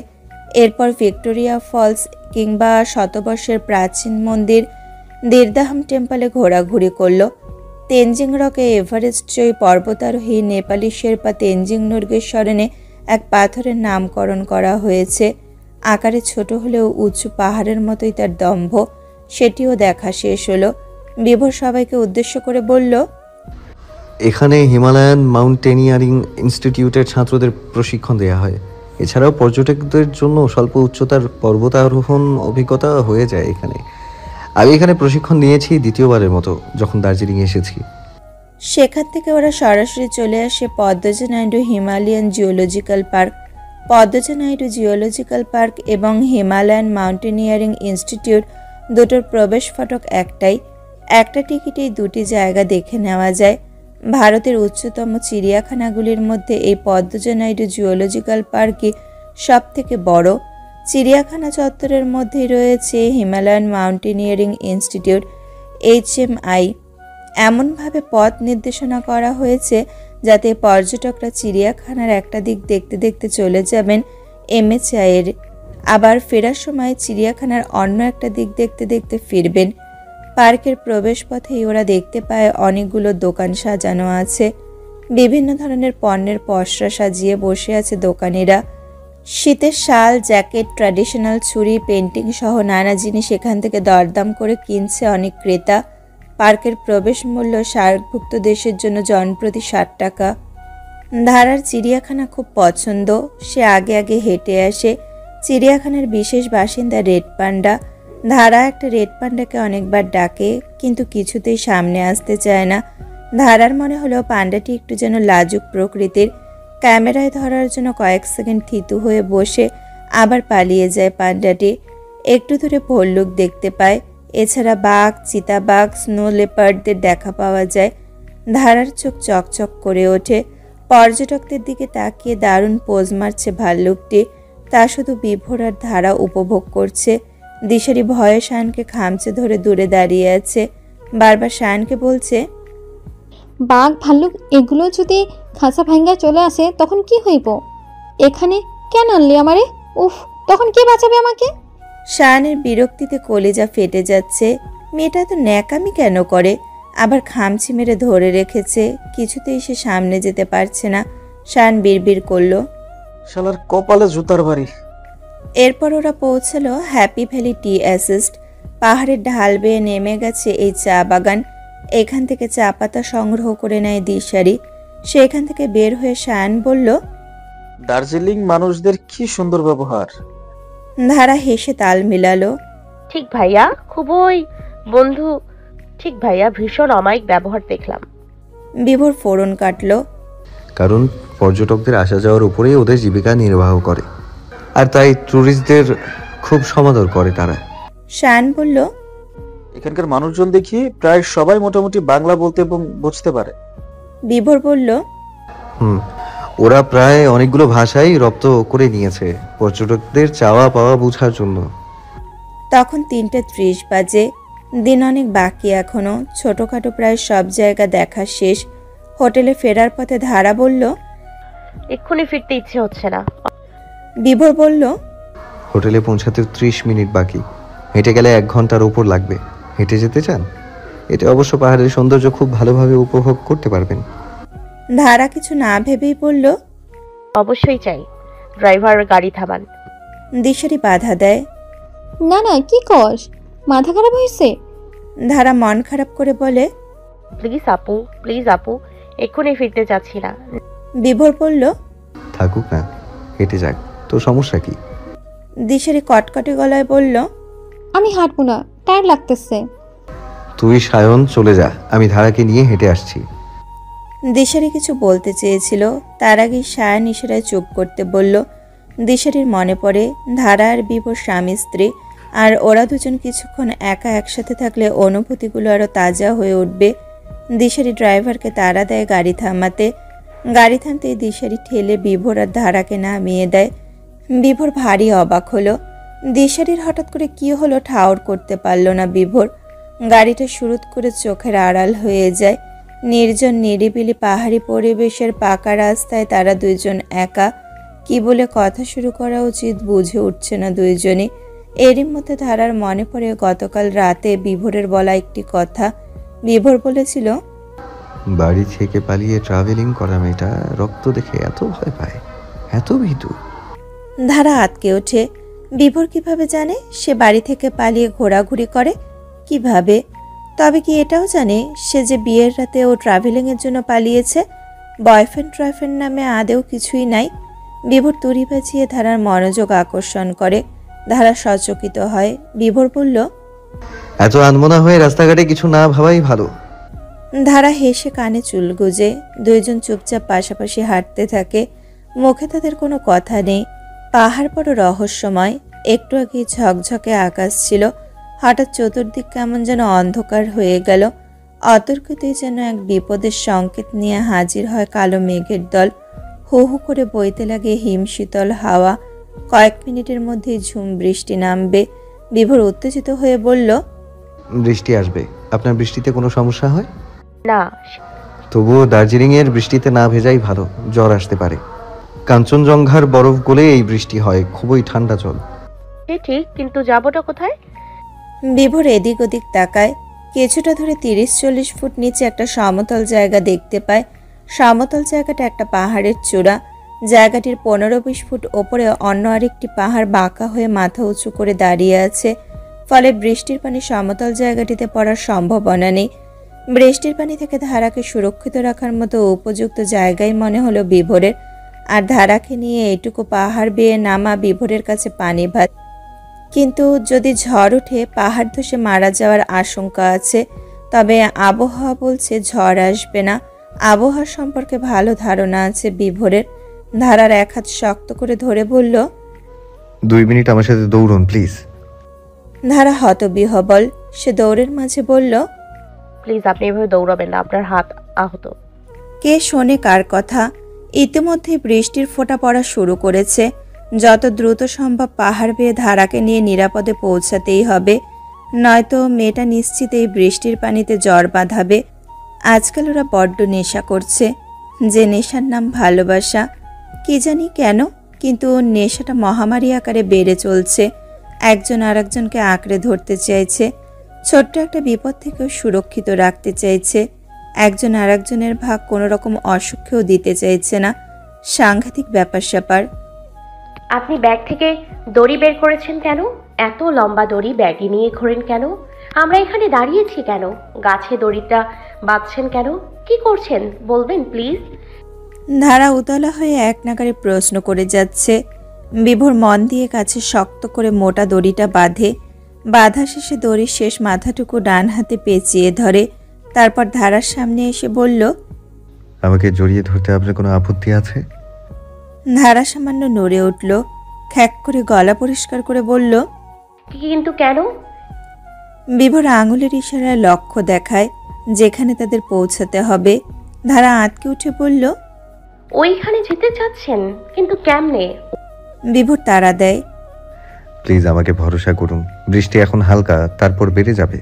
এরপর ভিক্টোরিয়া ফলস কিংবা শতবর্ষের প্রাচীন মন্দির দীরদাহাম টেম্পলে ঘোরাঘুরি করল। তেনজিং রকে এভারেস্ট জয়ী পর্বতারোহী নেপালি শেরপা তেনজিং নোরগের স্মরণে এক পাথরের নামকরণ করা হয়েছে। আকারে ছোট হলেও উঁচু পাহাড়ের মতোই তার দম্ভ। সেটিও দেখা শেষ হলো। বিভোর সবাইকে উদ্দেশ্য করে বলল, এখানে হিমালয়ান মাউন্টেনিয়ারিং ইনস্টিটিউটের ছাত্রদের প্রশিক্ষণ দেওয়া হয়। এছাড়াও পর্যটকদের জন্য স্বল্প উচ্চতার পর্বতারোহণ অভিজ্ঞতা হয়ে যায় এখানে। আমি এখানে প্রশিক্ষণ নিয়েছি দ্বিতীয়বারের মতো, যখন দার্জিলিং এসেছি। সেখান থেকে ওরা সরাসরি চলে আসে Padmaja Naidu Himalayan geological park. Padmaja Naidu geological park এবং হিমালয়ান মাউন্টেনিয়ারিং ইনস্টিটিউট দুটোর প্রবেশ ফটক একটাই। একটা টিকিটেই দুটি জায়গা দেখে নেওয়া যায়। ভারতের উচ্চতম চিড়িয়াখানাগুলির মধ্যে এই পদ্মজা নাইডু জিওলজিক্যাল পার্কই সব থেকে বড়। চিড়িয়াখানা চত্বরের মধ্যেই রয়েছে হিমালয়ান মাউন্টেনিয়ারিং ইনস্টিটিউট HMI। এমনভাবে পথ নির্দেশনা করা হয়েছে যাতে পর্যটকরা চিড়িয়াখানার একটা দিক দেখতে দেখতে চলে যাবেন MHI এর, আবার ফেরার সময় চিড়িয়াখানার অন্য একটা দিক দেখতে দেখতে ফিরবেন। পার্কের প্রবেশপথেই ওরা দেখতে পায় অনেকগুলো দোকান সাজানো আছে। বিভিন্ন ধরনের পণ্যের পসরা সাজিয়ে বসে আছে দোকানিরা। শীতের শাল, জ্যাকেট, ট্র্যাডিশনাল ছুরি, পেন্টিং সহ নানা জিনিস এখান থেকে দরদাম করে কিনছে অনেক ক্রেতা। পার্কের প্রবেশ মূল্য সার্কভুক্ত দেশের জন্য জনপ্রতি 60 টাকা। ধারার চিড়িয়াখানা খুব পছন্দ। সে আগে আগে হেঁটে আসে। চিড়িয়াখানার বিশেষ বাসিন্দা রেড পান্ডা। ধারা একটা রেড পান্ডাকে অনেকবার ডাকে, কিন্তু কিছুতেই সামনে আসতে চায় না। ধারার মনে হলো পান্ডাটি একটু যেন লাজুক প্রকৃতির। ক্যামেরায় ধরার জন্য কয়েক সেকেন্ড থিতু হয়ে বসে আবার পালিয়ে যায় পান্ডাটি। একটু দূরে ভল্লুক দেখতে পায়। এছাড়া বাঘ, চিতাবাঘ, স্নো লেপার্ডদের দেখা পাওয়া যায়। ধারার চোখ চকচক করে ওঠে। পর্যটকদের দিকে তাকিয়ে দারুণ পোজ মারছে ভাল্লুকটি। তা শুধু বিভোর আর ধারা উপভোগ করছে। দিশারি ভয়ে শানকে খামচে ধরে দূরে দাঁড়িয়ে আছে। বারবার শানকে বলছে, বাঘ ভাল্লুক এগুলো যদি খাঁচা ভাঙ্গা চলে আসে তখন কি হইব? এখানে কেন আনলি আমারে? উফ, তখন কে বাঁচাবে আমাকে? শানের বিরক্তিতে কলিজা ফেটে যাচ্ছে। মেয়েটা তো ন্যাকামি কেন করে? আবার খামচি মেরে ধরে রেখেছে। কিছুতেই সে সামনে যেতে পারছে না। শান বিড়বিড় করল, শালার কপালে জুতার বাড়ি। এরপর ওরা পৌঁছালো হ্যাপি ভ্যালি টি অ্যাসিস্ট। পাহাড়ের ঢাল বেয়ে নেমে গেছে এই চা বাগান। এখান থেকে চা পাতা সংগ্রহ করে নেয় দিশারি। সে এখান থেকে বের হয়ে শান বলল, দার্জিলিং মানুষদের কি সুন্দর ব্যবহার। ধারা হেসে তাল মিলালো, ঠিক ভাইয়া, খুবই বন্ধু। ঠিক ভাইয়া, ভীষণ অমায়িক ব্যবহার দেখলাম। বিভোর ফোড়ন কাটল, কারণ পর্যটকদের আসা যাওয়ার উপরেই ওদের জীবিকা নির্বাহ করে, আর তাই ট্যুরিস্টদের খুব সমাদর করে তারা। শান বলল, এখানকার মানুষজন দেখি প্রায় সবাই মোটামুটি বাংলা বলতে এবং বুঝতে পারে। বিভোর বলল, ওরা প্রায় অনেকগুলো ভাষাই রপ্ত করে নিয়েছে পর্যটকদের চাওয়া পাওয়া বোঝার জন্য। তখন 3:30 বাজে। দিন অনেক বাকি এখনো। ছোটখাটো প্রায় সব জায়গা দেখা শেষ। হোটেলে ফেরার পথে ধারা বলল, এক্ষুনি ফিরতে ইচ্ছে হচ্ছে না। বিভোর বলল, হোটেলে পৌঁছাতে 30 মিনিট বাকি। হেঁটে গেলে 1 ঘন্টার উপর লাগবে। হেঁটে যেতে চান? এতে অবশ্য পাহাড়ের সৌন্দর্য খুব ভালোভাবে উপভোগ করতে পারবেন। ধারা কিছু না ভেবেই বলল, অবশ্যই চাই। ড্রাইভার গাড়ি থামান। দিশারি বাধা দেয়, না না, কি কস? মাথা খারাপ হয়েছে? ধারা মন খারাপ করে বলে, প্লিজ আপু, প্লিজ আপু, এক্ষুনি ফিরতে চাচ্ছি না। বিভোর বলল, থাকুক না, হেঁটে যাক, তো সমস্যা কি? দিশারি কটকটে গলায় বলল, আমি হাঁটবো না, টায়ার লাগতেছে। তুই সায়ন চলে যা, আমি ধারাকে নিয়ে হেঁটে আসছি। দিশারি কিছু বলতে চেয়েছিল, তার আগে সায়ন ইশারায় চুপ করতে বলল। দিশারির মনে পড়ে ধারা আর বিভোর স্বামী স্ত্রী, আর ওরা দুজন কিছুক্ষণ একা একসাথে থাকলে অনুভূতিগুলো আরও তাজা হয়ে উঠবে। দিশারি ড্রাইভারকে তাড়া দেয় গাড়ি থামাতে। গাড়ি থামতেই দিশারি ঠেলে বিভোর আর ধারাকে নামিয়ে দেয়। বিভোর ভারী অবাক হলো। দিশারির হঠাৎ করে কি হলো ঠাউর করতে পারল না বিভোর। গাড়িটা শুরুত করে চোখের আড়াল হয়ে যায়। নির্জন নিরিবিলি পাহাড়ি পরিবেশের পাকা রাস্তায় তারা দুইজন একা। কি বলে কথা শুরু করা উচিত বুঝে উঠছে না দুইজনই। এরই মধ্যে ধারার মনে পড়ে গতকাল রাতে বিভোরের বলা একটি কথা। বিভোর বলেছিল, বাড়ি থেকে পালিয়ে ট্রাভেলিং করা মেয়েটা রক্ত দেখে এত ভয় পায়, এত ভীতু। ধারা আটকে ওঠে। বিভোর কিভাবে জানে সে বাড়ি থেকে পালিয়ে ঘোরাঘুরি করে? কিভাবে? তবে কি এটাও জানে সে যে বিয়ের রাতে ও ট্রাভেলিংয়ের জন্য পালিয়েছে? বয়ফ্রেন্ড নামে আদেও কিছুই নাই। বিভোর তুড়ি বাজিয়ে ধারার মনোযোগ আকর্ষণ করে। ধারা সচকিত হয়। বিভোর বলল, এত আনমনা হয়ে রাস্তাঘাটে কিছু না ভাবাই ভালো। ধারা হেসে কানে চুল গুজে। দুইজন চুপচাপ পাশাপাশি হাঁটতে থাকে। মুখে তাদের কোনো কথা নেই। পাহাড় বড় রহস্যময়। একটু আগে ঝকঝকে আকাশ ছিল, হঠাৎ চতুর্দিক কেমন যেন অন্ধকার হয়ে গেল। অতর্কিতই যেন এক বিপদের সংকেত নিয়ে হাজির হয় কালো মেঘের দল। হু হু করে বইতে লাগে হিমশীতল হাওয়া। কয়েক মিনিটের মধ্যেই ঝুম বৃষ্টি নামবে। বিভোর উত্তেজিত হয়ে বলল, বৃষ্টি আসবে? আপনার বৃষ্টিতে কোনো সমস্যা হয় না? তবুও দার্জিলিংয়ের বৃষ্টিতে না ভেজাই ভালো, জ্বর আসতে পারে। কাঞ্চনজঙ্ঘার বরফ গলে এই বৃষ্টি হয়, খুবই ঠান্ডা জল। ঠিক, কিন্তু যাবোটা কোথায়? বিভোর এদিক ওদিক তাকায়। কিছুটা ধরে 30-40 ফুট নিচে একটা সমতল জায়গা দেখতে পায়। সমতল জায়গাটা একটা পাহাড়ের চূড়া। জায়গাটির 15-20 ফুট ওপরে অন্য আরেকটি পাহাড় বাঁকা হয়ে মাথা উঁচু করে দাঁড়িয়ে আছে। ফলে বৃষ্টির পানি সমতল জায়গাটিতে পড়ার সম্ভাবনা নেই। বৃষ্টির পানি থেকে ধারাকে সুরক্ষিত রাখার মতো উপযুক্ত জায়গায় মনে হলো বিভোরের। আর ধারাকে নিয়ে এইটুকু পাহাড় বেয়ে নামা বিভোরের কাছে পানি ভাত। কিন্তু যদি ঝড় উঠে পাহাড় ধসে মারা যাওয়ার আশঙ্কা আছে। তবে আবহাওয়া বলছে ঝড় আসবে না। আবহাওয়া সম্পর্কে ভালো ধারণা আছে বিভোরের। ধারার এক হাত শক্ত করে ধরে বলল, 2 মিনিট আমার সাথে দৌড়ুন প্লিজ। ধারা হতবিহ্বল। সে দৌড়ের মাঝে বলল, প্লিজ আপনি এভাবে দৌড়াবেন না, আপনার হাত আহত। কে শোনে কার কথা? ইতিমধ্যে বৃষ্টির ফোঁটা পড়া শুরু করেছে। যত দ্রুত সম্ভব পাহাড় বেয়ে ধারাকে নিয়ে নিরাপদে পৌঁছাতেই হবে, নয়তো মেয়েটা নিশ্চিত এই বৃষ্টির পানিতে জ্বর বাঁধাবে। আজকাল ওরা বড্ড নেশা করছে, যে নেশার নাম ভালোবাসা। কি জানি কেন, কিন্তু নেশাটা মহামারী আকারে বেড়ে চলছে। একজন আরেকজনকে আঁকড়ে ধরতে চাইছে, ছোট্ট একটা বিপদ থেকেও সুরক্ষিত রাখতে চাইছে। একজন আরেকজনের ভাগ কোনো রকম অসুখেও দিতে চাইছে না। সাংঘাতিক ব্যাপার স্যাপার। আপনি ব্যাগ থেকে দড়ি বের করেছেন কেন? এত লম্বা দড়ি ব্যাগে নিয়ে ঘোরেন কেন? আমরা এখানে দাঁড়িয়েছি কেন? গাছে দড়িটা বাঁধছেন কেন? কি করছেন বলবেন প্লিজ? ধারা উতলা হয়ে এক নাগারে প্রশ্ন করে যাচ্ছে। বিভোর মন দিয়ে কাছে শক্ত করে মোটা দড়িটা বাঁধে। বাঁধা শেষে দড়ির শেষ মাথাটুকু ডান হাতে পেঁচিয়ে ধরে। তারপর ধারার সামনে এসে বলল, আমাকে জড়িয়ে ধরতে আপনার কোনো আপত্তি আছে? ধারা সামান্য নড়ে উঠল। খ্যাক করে গলা পরিষ্কার করে বলল, কিন্তু কেন? বিভোর আঙুলের ইশারায় লক্ষ্য দেখায় যেখানে তাদের পৌঁছাতে হবে। ধারা আঁতকে উঠে বলল, ওইখানে যেতে চাচ্ছেন, কিন্তু কেমনে? বিভোর তাড়া দেয়, প্লিজ আমাকে ভরসা করুন, বৃষ্টি এখন হালকা, তারপর বেড়ে যাবে।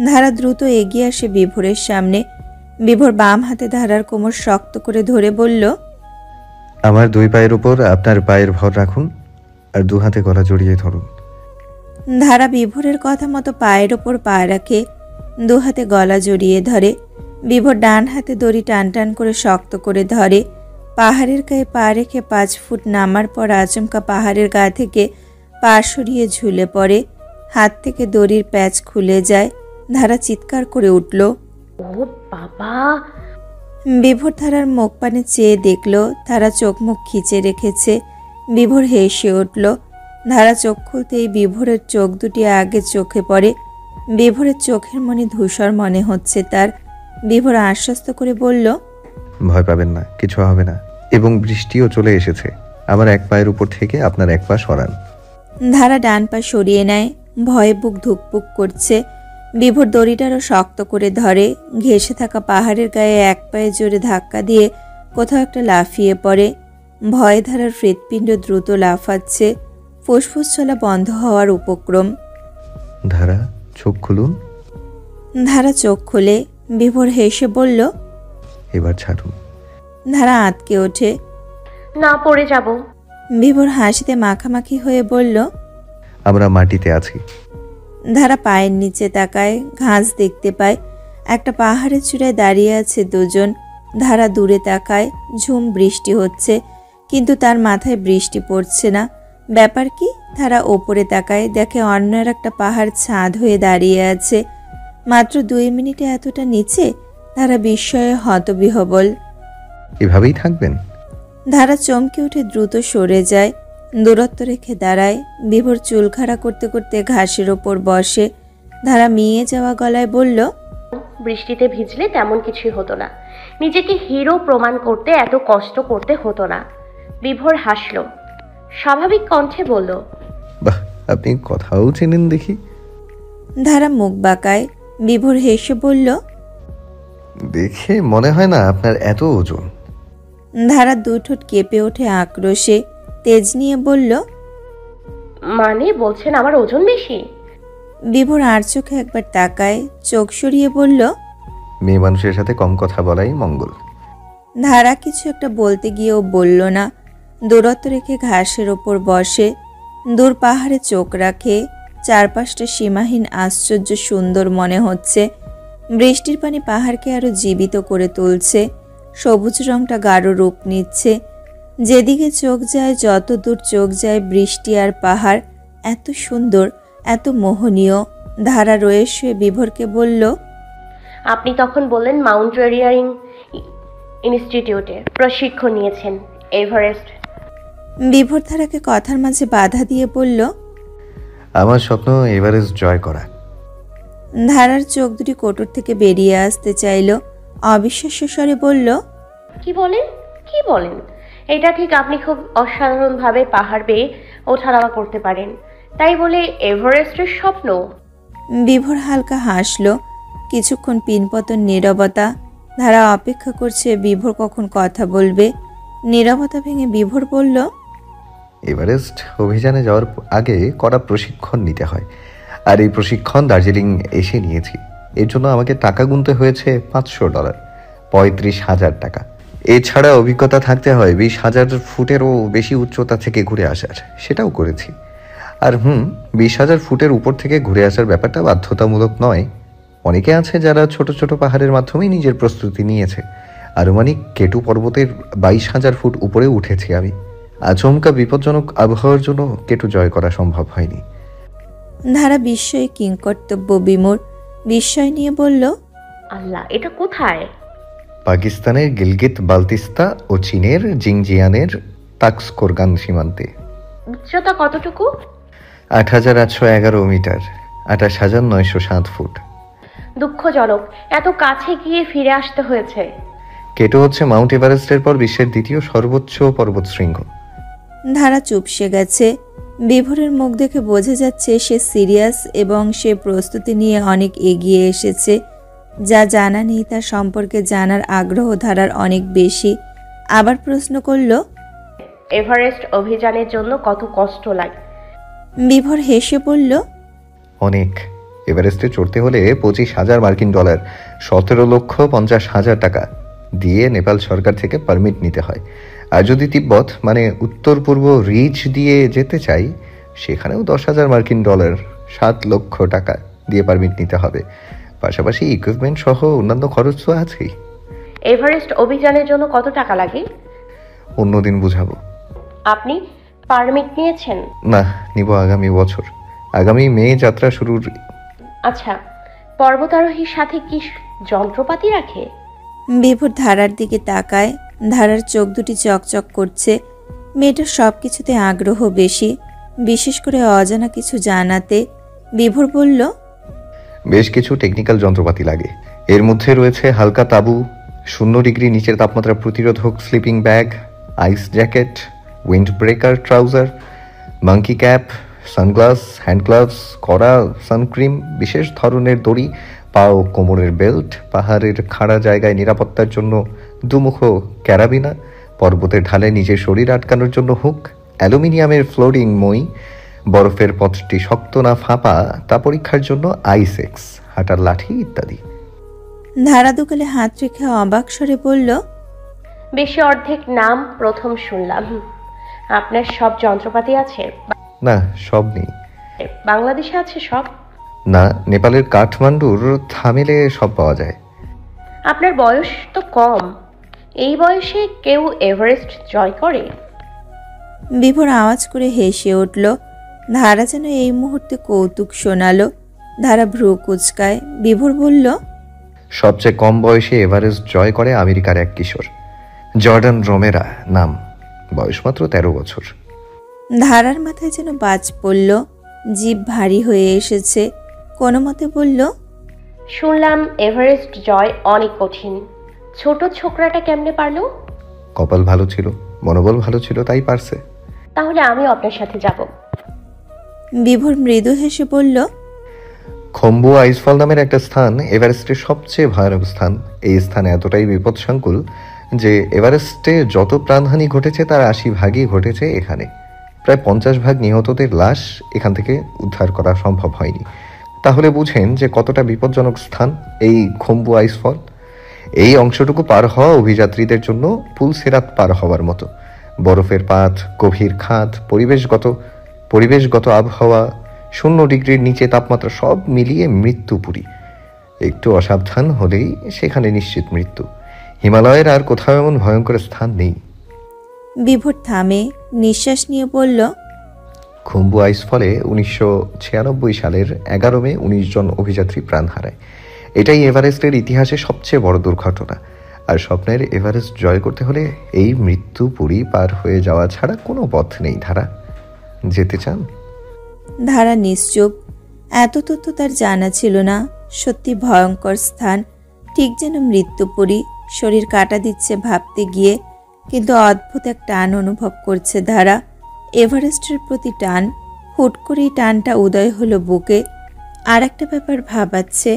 ধারা দ্রুত এগিয়ে আসে বিভোরের সামনে। বিভোর বাম হাতে ধারার কোমর শক্ত করে ধরে বলল, আমার 2 পায়ের উপর আপনার পায়ের ভর রাখুন, আর 2 হাতে গলা জড়িয়ে ধরুন। ধারা বিভোরের কথা মতো পায়ের ওপর পা রাখে, 2 হাতে গলা জড়িয়ে ধরে। বিভোর ডান হাতে দড়ি টান টান করে শক্ত করে ধরে। পাহাড়ের গায়ে পা রেখে 5 ফুট নামার পর আচমকা পাহাড়ের গা থেকে পা সরিয়ে ঝুলে পড়ে। হাত থেকে দড়ির প্যাচ খুলে যায়। ধারা চিৎকার করে উঠল। ও বাবা! বিভোর ধারার মুখ পানে চেয়ে দেখল ধারা চোখ মুখ খিচে রেখেছে। বিভোর হেসে উঠল। ধারা চোখ খুলতেই বিভোরের চোখ দুটি আগে চোখে পড়ে। বিভোরের চোখের মনি ধূসর মনে হচ্ছে তার। বিভোর আশ্বস্ত করে বলল, ভয় পাবেন না, কিছু হবে না। এবং বৃষ্টিও চলে এসেছে। আমার এক পায়ের উপর থেকে আপনার এক পা সরান। ধারা ডান পা সরিয়ে নেয়। ভয়ে বুক ধুকপুক করছে। বিভোর দড়িটারও শক্ত করে ধরে। ঘেঁষে থাকা পাহাড়ের গায়ে এক পায়ে জোরে ধাক্কা দিয়ে কোথাও একটা লাফিয়ে পড়ে। ভয়ে ধারার হৃৎপিণ্ড দ্রুত লাফাচ্ছে। ফুসফুস চলা বন্ধ হওয়ার উপক্রম। ধারা, চোখ খুলুন। ধারা চোখ খুলে। বিভোর হেসে বলল, এবার ছাড়ুন। ধারা আঁতকে ওঠে। না, পড়ে যাব। বিভোর হাসিতে মাখামাখি হয়ে বলল, আমরা মাটিতে আছি। ধারা পায়ের নিচে তাকায়। ঘাস দেখতে পায়। একটা পাহাড়ের চূড়ায় দাঁড়িয়ে আছে দুজন। ধারা দূরে তাকায়। ঝুম বৃষ্টি হচ্ছে, কিন্তু তার মাথায় বৃষ্টি পড়ছে না। ব্যাপার কি? ধারা ওপরে তাকায়, দেখে অন্য আর একটা পাহাড় ছাদ হয়ে দাঁড়িয়ে আছে। মাত্র 2 মিনিটে এতটা নিচে। ধারা বিস্ময়ে হতবিহবল। এভাবেই থাকবেন? ধারা চমকে উঠে দ্রুত সরে যায়। দূরত্ব রেখে দাঁড়ায়। বিভোর চুল খাড়া করতে করতে ঘাসের ওপর বসে। ধারা মিয়ে যাওয়া গলায় বলল, বৃষ্টিতে ভিজলে তেমন কিছুই হতো না। নিজেকে হিরো প্রমাণ করতে এত কষ্ট করতে হতো না। বিভোর হাসল, স্বাভাবিক কণ্ঠে বলল, বাহ, আপনি কথাও চেনেন দেখি। ধারা মুখ বাঁকায়। বিভোর হেসে বলল, দেখে মনে হয় না আপনার এত ওজন। ধারা 2 ঠোঁট কেঁপে ওঠে আক্রোশে। তেজ নিয়ে বলল, মানে বলছেন আমার ওজন বেশি? বিভোর আর চোখে একবার তাকায়, চোখ সরিয়ে বলল, মেয়ে মানুষের সাথে কম কথা বলাই মঙ্গল। ধারা কিছু একটা বলতে গিয়েও বলল না। দূরত্ব রেখে ঘাসের ওপর বসে। দূর পাহাড়ে চোখ রাখে। চারপাশটা সীমাহীন আশ্চর্য সুন্দর মনে হচ্ছে। বৃষ্টির পানি পাহাড়কে আরো জীবিত করে তুলছে। সবুজ রংটা গাঢ় রূপ নিচ্ছে। যেদিকে চোখ যায়, যত দূর চোখ যায়, বৃষ্টি আর পাহাড় এত সুন্দর, এত মোহনীয়। ধারা রয়ে শুয়ে বিভোরকে বলল, আপনি তখন বললেন মাউন্টেনিয়ারিং ইনস্টিটিউটে প্রশিক্ষণ নিয়েছেন, এভারেস্ট। বিভোর ধারাকে কথার মাঝে বাধা দিয়ে বলল, আমার স্বপ্ন এভারেস্ট জয় করা। ধারার চোখ দুটি কোটর থেকে বেরিয়ে আসতে চাইল। অবিশ্বাস্য স্বরে বলল, কি বলেন, কি বলেন? এটা ঠিক, আপনি খুব অসাধারণভাবে পাহাড় বেয়ে ওঠানামা করতে পারেন, তাই বলে এভারেস্টের স্বপ্ন? বিভোর হালকা হাসল। কিছুক্ষণ পিনপতন নীরবতা। ধারা অপেক্ষা করছে বিভোর কখন কথা বলবে। নীরবতা ভেঙে বিভোর বলল, এভারেস্ট অভিযানে যাওয়ার আগে কড়া প্রশিক্ষণ নিতে হয়, আর এই প্রশিক্ষণ দার্জিলিং এসে নিয়েছি। এর জন্য আমাকে টাকা গুনতে হয়েছে $500, 35,000 টাকা। এছাড়া অভিজ্ঞতা থাকতে হয় 20,000 ফুটেরও বেশি উচ্চতা থেকে ঘুরে আসার, সেটাও করেছি। আর 20,000 ফুটের উপর থেকে ঘুরে আসার ব্যাপারটা বাধ্যতামূলক নয়। অনেকে আছে যারা ছোট ছোট পাহাড়ের মাধ্যমেই নিজের প্রস্তুতি নিয়েছে। আনুমানিক কেটু পর্বতের 22,000 ফুট উপরে উঠেছি আমি। আচমকা বিপজ্জনক আবহাওয়ার জন্য কেটু জয় করা সম্ভব হয়নি। ধারা বিস্ময়ে কিংকর্তব্য বিমূঢ়। বিস্ময় নিয়ে বলল, আল্লাহ, এটা কোথায়? পাকিস্তানের গিলগিত বালতিস্তা ও চীনের জিংজিয়ানের তাক্সকোরগান সীমান্তে। উচ্চতা কতটুকু? 8,811 মিটার, 28,907 ফুট। দুঃখজনক, এত কাছে গিয়ে ফিরে আসতে হয়েছে। কেটো হচ্ছে মাউন্ট এভারেস্টের পর বিশ্বের দ্বিতীয় সর্বোচ্চ পর্বতশৃঙ্গ। ধারা চুপসে গেছে। বিভোরের মুখ দেখে বোঝা যাচ্ছে সে সিরিয়াস এবং সে প্রস্তুতি নিয়ে অনেক এগিয়ে এসেছে। যা জানা নেই তার সম্পর্কে জানার আগ্রহ ধারার অনেক বেশি। আবার প্রশ্ন করল, এভারেস্ট অভিযানের জন্য কত কষ্ট লাগে? বিভোর হেসে বলল, অনেক। এভারেস্টে চড়তে হলে $25,000, 17,50,000 টাকা দিয়ে নেপাল সরকার থেকে পারমিট নিতে হয়। আর যদি তিব্বত মানে উত্তর পূর্ব রিজ দিয়ে যেতে চাই, সেখানেও $10,000, 7 লক্ষ টাকা দিয়ে পারমিট নিতে হবে। পাশাপাশি ইকুইপমেন্ট সহ অন্যান্য খরচ তো আছেই। এভারেস্ট অভিযানের জন্য কত টাকা লাগে? অন্যদিন বুঝাবো। আপনি পারমিট নিয়েছেন? না, নিব আগামী বছর। আগামী মে যাত্রা শুরুর। আচ্ছা, পর্বতারোহীর সাথে কি যন্ত্রপাতি রাখে? বিভোর ধারার দিকে তাকায়। ধারার চোখ দুটি চকচক করছে। মেয়েটার সব কিছুতে আগ্রহ বেশি, বিশেষ করে অজানা কিছু জানাতে। বিভোর বলল, বেশ কিছু টেকনিক্যাল যন্ত্রপাতি লাগে। এর মধ্যে রয়েছে হালকা তাঁবু, 0 ডিগ্রি নিচের তাপমাত্রা প্রতিরোধক sleeping bag, ice jacket, windbreaker trouser, monkey cap, sunglass, hand gloves, কড়া, সানক্রিম, বিশেষ ধরনের দড়ি, পা ও কোমরের বেল্ট, পাহাড়ের খাড়া জায়গায় নিরাপত্তার জন্য দুমুখো ক্যারাবিনা, পর্বতের ঢালে নিজের শরীর আটকানোর জন্য হুক, অ্যালুমিনিয়ামের ফ্লোরিং মই, বরফের পথটি শক্ত না ফাঁপা তা পরীক্ষার জন্য আইসেক্স, হাঁটার লাঠি ইত্যাদি। ধারা দুকালে হাত রেখে অবাক স্বরে বলল, বেশি অর্ধেক নাম প্রথম শুনলাম। আপনার সব যন্ত্রপাতি আছে? না, সব নেই। বাংলাদেশে আছে সব? না, নেপালের কাঠমান্ডুর থামেলে সব পাওয়া যায়। আপনার বয়স তো কম, এই বয়সে কেউ এভারেস্ট জয় করে? বিভোর আওয়াজ করে হেসে উঠল। ধারা যেন এই মুহূর্তে কৌতুক শোনালো। ধারা ভ্রু কুচকায়। বিভোর বলল, সবচেয়ে কম বয়সে এভারেস্ট জয় করে আমেরিকার এক কিশোর, জর্ডান রোমেরা নাম, বয়স মাত্র 13 বছর। ধারার মাথায় যেন বাজ পড়ল, জিভ ভারী হয়ে এসেছে। কোনো মতে বলল, শুনলাম এভারেস্ট জয় অনেক কঠিন। ছোট ছোকরাটা কেমনে পারলো? কপাল ভালো ছিল, মনোবল ভালো ছিল, তাই পারছে। তাহলে আমিও আপনার সাথে যাব। বিভোর মৃদু হেসে বলল, খম্বু আইসফল নামের একটা স্থান এভারেস্টের সবচেয়ে ভয়ানক স্থান। এই স্থান এতটাই বিপদসংকুল যে এভারেস্টে যত প্রাণহানি ঘটেছে তার 80 ভাগই ঘটেছে এখানে। প্রায় 50 ভাগ নিহতদের লাশ এখান থেকে উদ্ধার করা সম্ভব হয়নি। তাহলে বুঝেন যে কতটা বিপজ্জনক স্থান এই খম্বু আইসফল। এই অংশটুকু পার হওয়া অভিযাত্রীদের জন্য পুলসেরাত পার হওয়ার মতো। বরফের পাত, গভীর খাত, পরিবেশগত আবহাওয়া, 0 ডিগ্রির নিচে তাপমাত্রা, সব মিলিয়ে মৃত্যুপুরী। একটু অসাবধান হলেই সেখানে নিশ্চিত মৃত্যু। হিমালয়ের আর কোথাও এমন ভয়ঙ্কর স্থান নেই। বিভোর থামে, নিঃশ্বাস নিয়ে বলল, খম্বু আইসফলে 1996 সালের 11 মে 19 জন অভিযাত্রী প্রাণ হারায়। এটাই এভারেস্টের ইতিহাসে সবচেয়ে বড় দুর্ঘটনা। আর স্বপ্নের এভারেস্ট জয় করতে হলে এই মৃত্যুপুরী পার হয়ে যাওয়া ছাড়া কোনো পথ নেই। ধারা, যেতে চান? ধারা নিশ্চুপ। এত তথ্য তার জানা ছিল না। সত্যি ভয়ঙ্কর স্থান, ঠিক যেন মৃত্যুপুরী। শরীর কাটা দিচ্ছে ভাবতে গিয়ে, কিন্তু অদ্ভুত এক টান অনুভব করছে ধারা। এভারেস্টের প্রতি টান। হুট করেই টানটা উদয় হলো বুকে। আর একটা ব্যাপার ভাবাচ্ছে,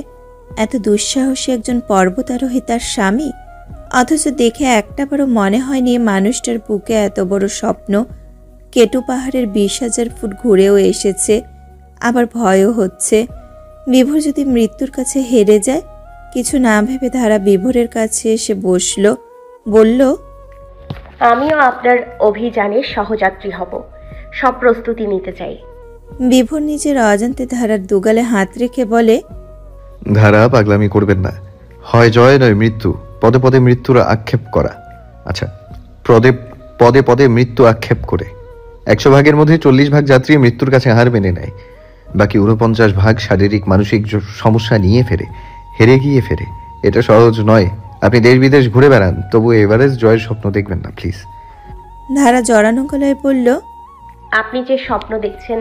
এত দুঃসাহসী একজন পর্বতারোহী তার স্বামী, অথচ দেখে একটাবারও মনে হয়নি মানুষটার বুকে এত বড় স্বপ্ন। কেটু পাহাড়ের 20,000 ফুট ঘুরেও এসেছে। আবার ভয়ও হচ্ছে, বিভোর যদি মৃত্যুর কাছে হেরে যায়। কিছু না ভেবে ধারা বিভোরের কাছে এসে বসল, বলল, আমিও আপনার অভিযানে সহযাত্রী হব, সব প্রস্তুতি নিতে চাই। বিভোর নিজের অজান্তে ধারার দুগালে হাত রেখে বলে, ধারা, পাগলামি করবেন না। হয় জয় নয় মৃত্যু। পদে পদে মৃত্যুর আক্ষেপ করা, আচ্ছা পদে পদে মৃত্যু আক্ষেপ করে 100 ভাগের মধ্যে 40 ভাগ যাত্রী মৃত্যুর কাছে হার মেনে নেয়। বাকি 49 ভাগ শারীরিক মানসিক সমস্যা নিয়ে হেরে গিয়ে ফেরে। এটা সহজ নয়। আপনি দেশ বিদেশ ঘুরে বেড়ান, তবু এভারেস্ট জয়ের স্বপ্ন দেখবেন না প্লিজ। ধারা জড়ানো গলায় বলল, আপনি যে স্বপ্ন দেখছেন,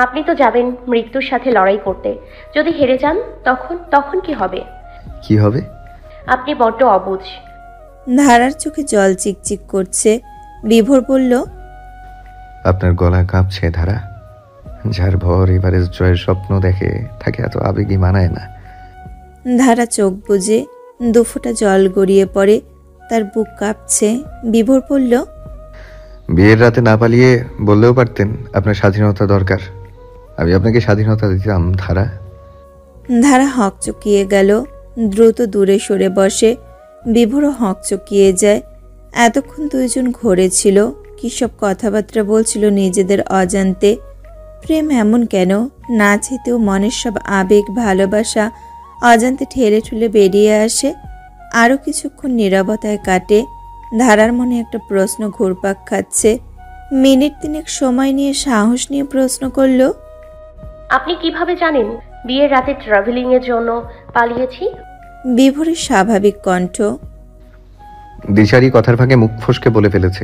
আপনি তো যাবেন মৃত্যুর সাথে লড়াই করতে। যদি হেরে যান তখন কি হবে? কি হবে? আপনি বড্ড অবুঝ। ধারার চোখে জল চিকচিক করছে। বিভোর বলল, আপনার গলা কাঁপছে ধারা। যার ভর এভারেস্ট জয়ের স্বপ্ন দেখে তাকে এত আবেগী মানায় না। ধারা চোখ বুজে, দুফোঁটা জল গড়িয়ে পড়ে। তার বুক কাঁপছে। বিভোর বলল, বিয়ের রাতে না পালিয়ে বললেও পারতেন আপনার স্বাধীনতা দরকার। আমি আপনাকে স্বাধীনতা দিতাম ধারা। ধারা হকচকিয়ে গেল, দ্রুত দূরে সরে বসে। বিভোরও হকচকিয়ে যায়। এতক্ষণ দুইজন ঘরে ছিল, কী সব কথাবার্তা বলছিল নিজেদের অজান্তে। প্রেম এমন কেন? না চেতেও মনের সব আবেগ, ভালোবাসা অজান্তে ঠেলে ঠুলে বেরিয়ে আসে। আরও কিছুক্ষণ নীরবতায় কাটে। ধারার মনে একটা প্রশ্ন ঘুরপাক খাচ্ছে। মিনিট 3 সময় নিয়ে সাহস নিয়ে প্রশ্ন করল, আপনি কিভাবে জানেন বিয়ের রাতে ট্রাভেলিং এর জন্য পালিয়েছি? বিভোরের স্বাভাবিক কণ্ঠ। দিশারি কথার ফাঁকে মুখ ফসকে বলে ফেলেছে।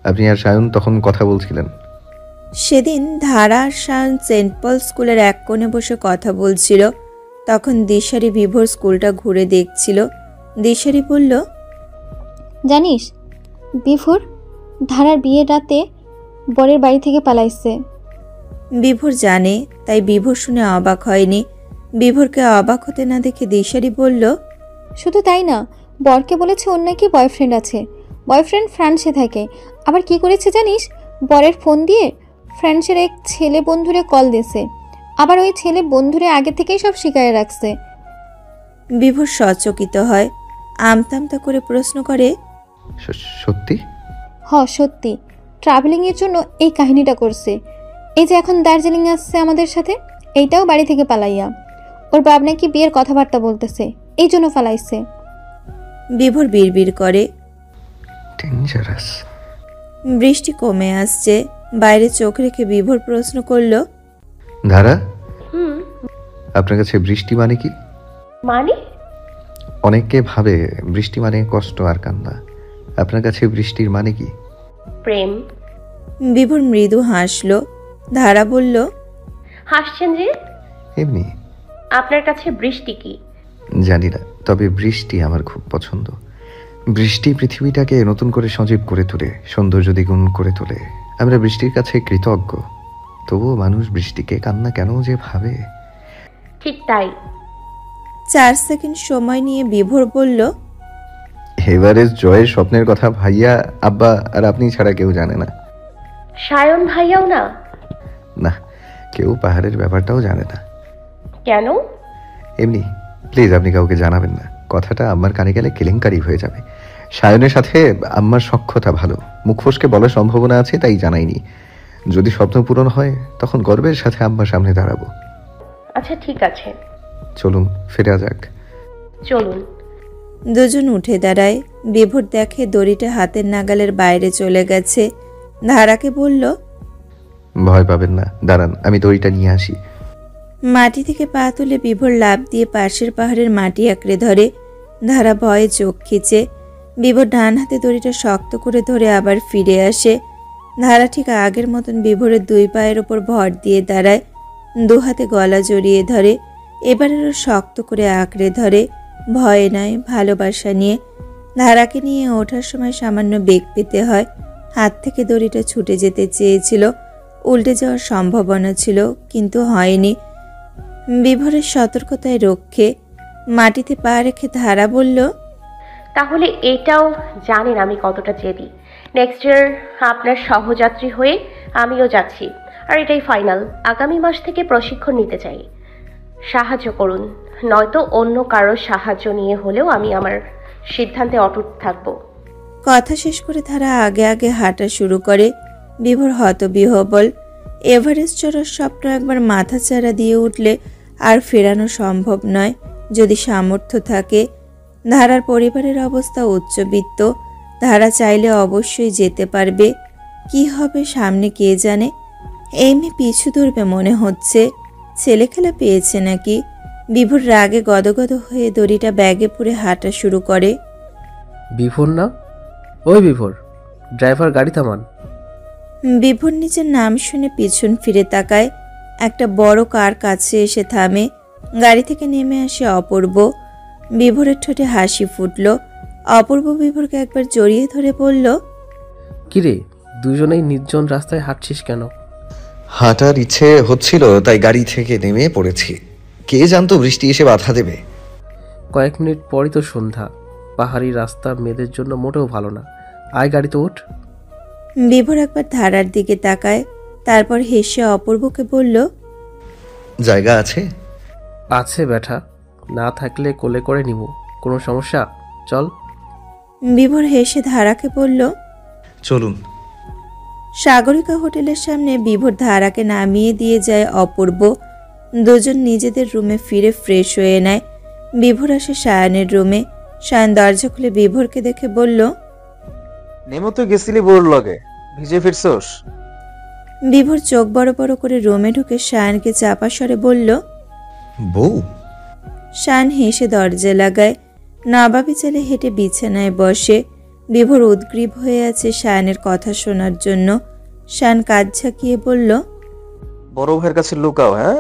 আপনি আর সায়ন তখন কথা বলছিলেন। সেদিন ধারা আর সায়ন সেন্ট পল স্কুলের এক কোণে বসে কথা বলছিল। তখন দিশারি বিভোর স্কুলটা ঘুরে দেখছিল। দিশারি বলল, জানিস বিভোর ধারার বিয়ের রাতে বরের বাড়ি থেকে পালাইছে। বিভোর জানে, তাই বিভোর শুনে অবাক হয়নি। বিভোরকে অবাক হতে না দেখে দিশারি বলল, শুধু তাই না, বরকে বলেছে ওর নাকি বয়ফ্রেন্ড আছে। বয়ফ্রেন্ড ফ্রান্সে থাকে। আবার কি করেছে জানিস, বরের ফোন দিয়ে ফ্রান্সের এক ছেলে বন্ধুরে কল দিয়েছে। আবার ওই ছেলে বন্ধুরে আগে থেকেই সব শিখায় রাখছে। বিভোর সচকিত হয়, আমতামতা করে প্রশ্ন করে, সত্যি? সত্যি। ট্রাভেলিংয়ের জন্য এই কাহিনীটা করছে। এই যে এখন দার্জিলিং আসছে আমাদের সাথে, এইটাও বাড়ি থেকে পালাইয়া। ওর বাপ নাকি বিয়ের কথাবার্তা বলতেছে, এই জন্য পালাইছে। বিভোর বিড়বিড় করে। ডেঞ্জারাস। বৃষ্টি কমে আসছে। বাইরে চোখ রেখে বিভোর প্রশ্ন করল, ধারা, আপনার কাছে বৃষ্টি মানে কি? মানে? অনেকে ভাবে বৃষ্টি মানে কষ্ট আর কান্না। আপনার কাছে বৃষ্টির মানে কি? প্রেম। বিভোর মৃদু হাসল। ধারা বলল, হাসছেন যে? এমনি। আপনার কাছে বৃষ্টি কি? জানি না, তবে বৃষ্টি আমার খুব পছন্দ। বৃষ্টি পৃথিবীটাকে নতুন করে সজীব করে তোলে, সৌন্দর্য দ্বিগুণ করে তোলে। আমরা বৃষ্টির কাছে কৃতজ্ঞ, তবুও মানুষ বৃষ্টিকে কান্না কেন যে ভাবে। ঠিক তাই। 4 সেকেন্ড সময় নিয়ে বিভোর বলল, এভারেস্ট জয়ের স্বপ্নের কথা ভাইয়া, আব্বা আর আপনি ছাড়া কেউ জানে না। সায়ন ভাইয়াও না? না, কেউ পাহাড়ের ব্যাপারটাও জানে না। কেন? এমনি। প্লিজ আপনি কাউকে জানাবেন না, কথাটা আম্মার কানে গেলে কেলেঙ্কারি হয়ে যাবে। সায়নের সাথে আম্মার সখ্যতা ভালো, মুখ ফসকে বলার সম্ভাবনা আছে, তাই জানাইনি। যদি স্বপ্ন পূরণ হয় তখন গর্বের সাথে আম্মার সামনে দাঁড়াবো। আচ্ছা ঠিক আছে, চলুন ফেরা যাক। চলুন। দুজন উঠে দাঁড়ায়। বিভোর দেখে দড়িটা হাতের নাগালের বাইরে চলে গেছে। ধারাকে বলল, ভয় পাবেন না, দাঁড়ান আমি দড়িটা নিয়ে আসি। মাটি থেকে পা তুলে বিভোর লাফ দিয়ে পাশের পাহাড়ের মাটি আঁকড়ে ধরে। ধারা ভয়ে চোখ খিচে। বিভোর ডান হাতে দড়িটা শক্ত করে ধরে আবার ফিরে আসে। ধারা ঠিক আগের মতন বিভোরের 2 পায়ের ওপর ভর দিয়ে দাঁড়ায়, 2 হাতে গলা জড়িয়ে ধরে। এবারেরও শক্ত করে আঁকড়ে ধরে, ভয় নয় ভালোবাসা নিয়ে। ধারাকে নিয়ে ওঠার সময় সামান্য বেগ পেতে হয়। হাত থেকে দড়িটা ছুটে যেতে চেয়েছিল, উল্টে যাওয়ার সম্ভাবনা ছিল, কিন্তু হয়নি। বিভোরের সতর্কতায় রক্ষে মাটিতে পা রেখে ধারা বলল, তাহলে এটাও জানেন আমি কতটা জেদি। নেক্সট ইয়ার আপনার সহযাত্রী হয়ে আমিও যাচ্ছি, আর এটাই ফাইনাল। আগামী মাস থেকে প্রশিক্ষণ নিতে চাই, সাহায্য করুন। নয়তো অন্য কারোর সাহায্য নিয়ে হলেও আমি আমার সিদ্ধান্তে অটুট থাকব। কথা শেষ করে ধারা আগে আগে হাঁটা শুরু করে। বিভোর হতবিহ্বল। এভারেস্ট চড়ার স্বপ্ন একবার মাথাচাড়া দিয়ে উঠলে আর ফেরানো সম্ভব নয়, যদি সামর্থ্য থাকে। ধারার পরিবারের অবস্থা উচ্চবিত্ত। ধারা চাইলে অবশ্যই যেতে পারবে। কি হবে সামনে কে জানে। এই মেয়ে পিছু ধরবে মনে হচ্ছে। ছেলেখেলা পেয়েছে নাকি? বিভোর রাগে গদগদ হয়ে দড়িটা ব্যাগে পুরে হাঁটা শুরু করে। বিভোর না? ওই বিভোর, ড্রাইভার গাড়ি থামান। বিভোর নিজের নাম শুনে পিছন ফিরে তাকায়। একটা বড় কার কাছে এসে থামে। গাড়ি থেকে নেমে আসে অপূর্ব। বিভোরের ঠোঁটে হাসি ফুটল। অপূর্ব বিভোরকে একবার জড়িয়ে ধরে বলল, কিরে, দুজনেই নির্জন রাস্তায় হাঁটছিস কেন? হাঁটার ইচ্ছে হচ্ছিল, তাই গাড়ি থেকে নেমে পড়েছি। কে জানতো বৃষ্টি এসে বাধা দেবে। কয়েক মিনিট পরই তো সন্ধ্যা। পাহাড়ি রাস্তা মেয়েদের জন্য মোটেও ভালো না। আয় গাড়িতে ওঠ। বিভোর একবার ধারার দিকে তাকায়, তারপর হেসে অপূর্বকে বলল, জায়গা আছে? আছে ব্যাটা, না থাকলে কোলে করে নিব। কোনো সমস্যা? চল। বিভোর হেসে ধারাকে বলল, চলুন। সাগরিকা হোটেলের সামনে বিভোর ধারাকে নামিয়ে দিয়ে যায় অপূর্ব। দুজন নিজেদের রুমে ফিরে ফ্রেশ হয়ে নেয়। বিভোর আসে সায়নের রুমে। সায়ন দরজা খুলে বিভোরকে দেখে বলল, নেমো তো গেছিলি বোর লগে, ভিজে ফিরছোস? বিভোর চোখ বড় বড় করে রুমে ঢুকে সায়নকে চাপা স্বরে বলল, বউ? সায়ন হেসে দরজা লাগায়। নবাবী চালে হেঁটে বিছানায় বসে। বিভোর উদ্গ্রীব হয়ে আছে সায়নের কথা শোনার জন্য। সায়ন কাজ ঝাঁকিয়ে বলল, বড় ভাইয়ের কাছে লুকাও। হ্যাঁ,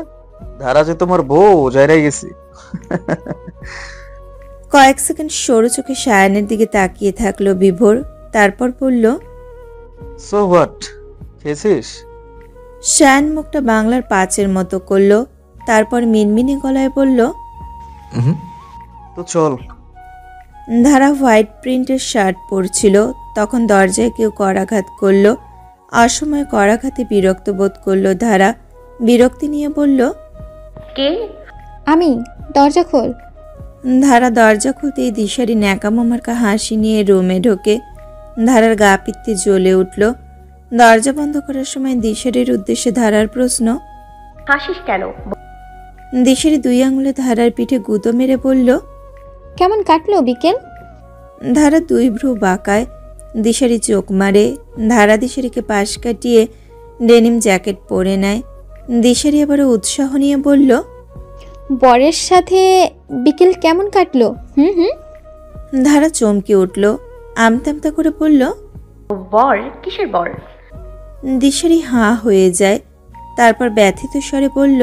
ধারা যে তোমার বউ, যাইরাই গেছি। কয়েক সেকেন্ড সরু চোখে সায়ানের দিকে তাকিয়ে থাকলো বিভোর, তারপর বলল, সো হোয়াট, খেয়েছিস? সায়ান মুখটা বাংলার পাঁচের মতো করলো, তারপর মিনমিনে গলায় বলল, তো চল। ধারা হোয়াইট প্রিন্টের শার্ট পরছিল, তখন দরজায় কেউ করাঘাত করলো। অসময়ে করাঘাতে বিরক্ত বোধ করলো ধারা, বিরক্তি নিয়ে বলল, কে? আমি, দরজা খোল। ধারা দরজা খুলতেই দিশারি ন্যাকামোমার্কা হাসি নিয়ে রুমে ঢোকে। ধারার গা পিত্তে জ্বলে উঠল। দরজা বন্ধ করার সময় দিশারির উদ্দেশ্যে ধারার প্রশ্ন, হাসিস কেন? দিশারি 2 আঙুলে ধারার পিঠে গুঁতো মেরে বলল, কেমন কাটলো বিকেল? ধারা 2 ভ্রু বাঁকায়। দিশারি চোখ মারে। ধারা দিশারিকে পাশ কাটিয়ে ডেনিম জ্যাকেট পরে নেয়। দিশারি আবারও উৎসাহ নিয়ে বলল, বরের সাথে বিকেল কেমন কাটলো? হুম। ধারা চমকে উঠল, আমতা আমতা করে বলল, বর? কিসের বর? দিশারি হাঁ হয়ে যায়, তারপর ব্যথিত স্বরে বলল,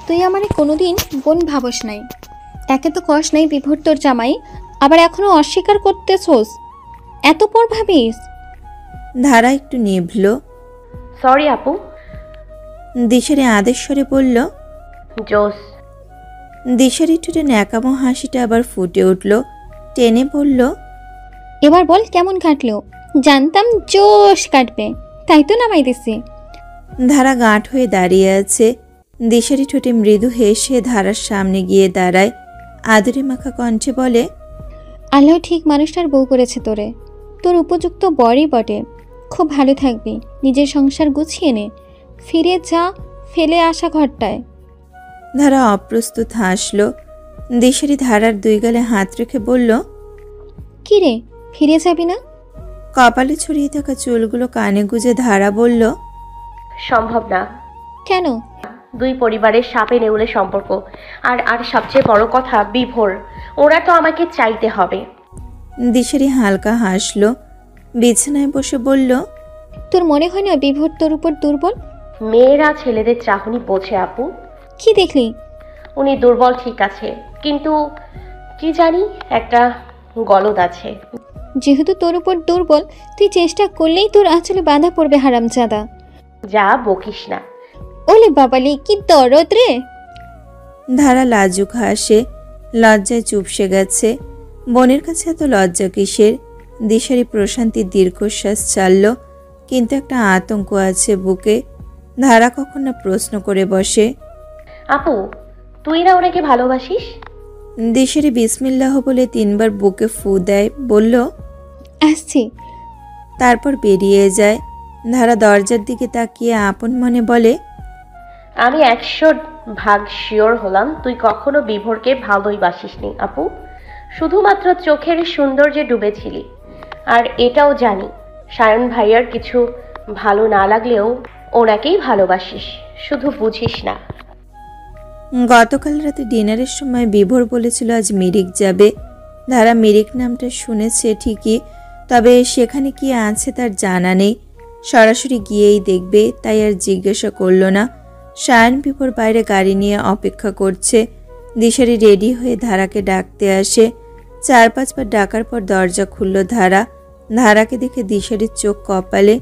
তুই আমারে কোনোদিন বোন ভাবস নাই। একে তো কষ নাই বিভোর তোর জামাই, আবার এখনো অস্বীকার করতেছোস। এত পর ভাবিস? ধারা একটু নিভল। সরি আপু। দিশারি আদেশ স্বরে বলল, জোস। দিশারি ঠোঁটে ন্যাকামো হাসিটা আবার ফুটে উঠল। টেনে বলল, এবার বল কেমন কাটলো? জানতাম জোশ কাটবে, তাই তো নামাই দিছি। ধারা গাঁট হয়ে দাঁড়িয়ে আছে। দিশারি ঠোঁটে মৃদু হেসে ধারার সামনে গিয়ে দাঁড়ায়। আদরে মাখা কণ্ঠে বলে, আল্লাহ ঠিক মানুষটার বউ করেছে তোরে। তোর উপযুক্ত বরই বটে। খুব ভালো থাকবি, নিজের সংসার গুছিয়ে নে, ফিরে যা ফেলে আসা ঘরটায়। ধারা অপ্রস্তুত হাসল। দিশারি ধারার 2 গালে হাত রেখে বলল, কি রে, ফিরে যাবি না? কপালে ছড়িয়ে থাকা চুলগুলো কানে গুজে ধারা বলল, সম্ভব না। কেন? 2 পরিবারের সাপে নেউলে সম্পর্ক, আর আর সবচেয়ে বড় কথা বিভোর, ওরা তো আমাকে চাইতে হবে। দিশারি হালকা হাসল। বিছানায় বসে বলল, তোর মনে হয় না বিভোর তোর উপর দুর্বল? মেয়েরা ছেলেদের চাহনি বোঝে আপু। কি দেখলি? উনি দুর্বল ঠিক আছে, কিন্তু কি জানি একটা গলদ আছে। যেহেতু তোর উপর দুর্বল, তুই চেষ্টা করলেই তোর আঁচলে বাঁধা পড়বে হারামজাদা। যা বকিস না। ওলে বাবালি, কি দরদ রে! ধারা লাজুক হাসে, লজ্জায় চুপসে গেছে। বোনের কাছে এত লজ্জা কিসের? দিশারি প্রশান্তির দীর্ঘশ্বাস ছাড়ল, কিন্তু একটা আতঙ্ক আছে বুকে। ধারা কখন না প্রশ্ন করে বসে, আপু তুই না ওনাকে ভালোবাসিস? দিশারি বিসমিল্লাহ বলে 3 বার বুকে ফু দেয়, বলল, আসছি। তারপর বেরিয়ে যায়। ধারা দরজার দিকে তাকিয়ে আপন মনে বলে, আমি 100% শিওর হলাম তুই কখনো বিভোরকে ভালোই বাসিসনি আপু, শুধুমাত্র চোখের সৌন্দর্যে ডুবেছিলি। আর এটাও জানি সায়ন ভাইয়ার কিছু ভালো না লাগলেও ওনাকেই ভালোবাসিস, শুধু বুঝিস না। গতকাল রাতে ডিনারের সময় বিভোর বলেছিল আজ মিরিক যাবে। ধারা মিরিক নামটা শুনেছে ঠিকই, তবে সেখানে কি আছে তার জানা নেই। সরাসরি গিয়েই দেখবে, তাই আর জিজ্ঞাসা করল না। সায়ন বিভোর বাইরে গাড়ি নিয়ে অপেক্ষা করছে। দিশারি রেডি হয়ে ধারাকে ডাকতে আসে। 4-5 বার ডাকার পর দরজা খুলল ধারা। ধারাকে দেখে দিশারির চোখ কপালে।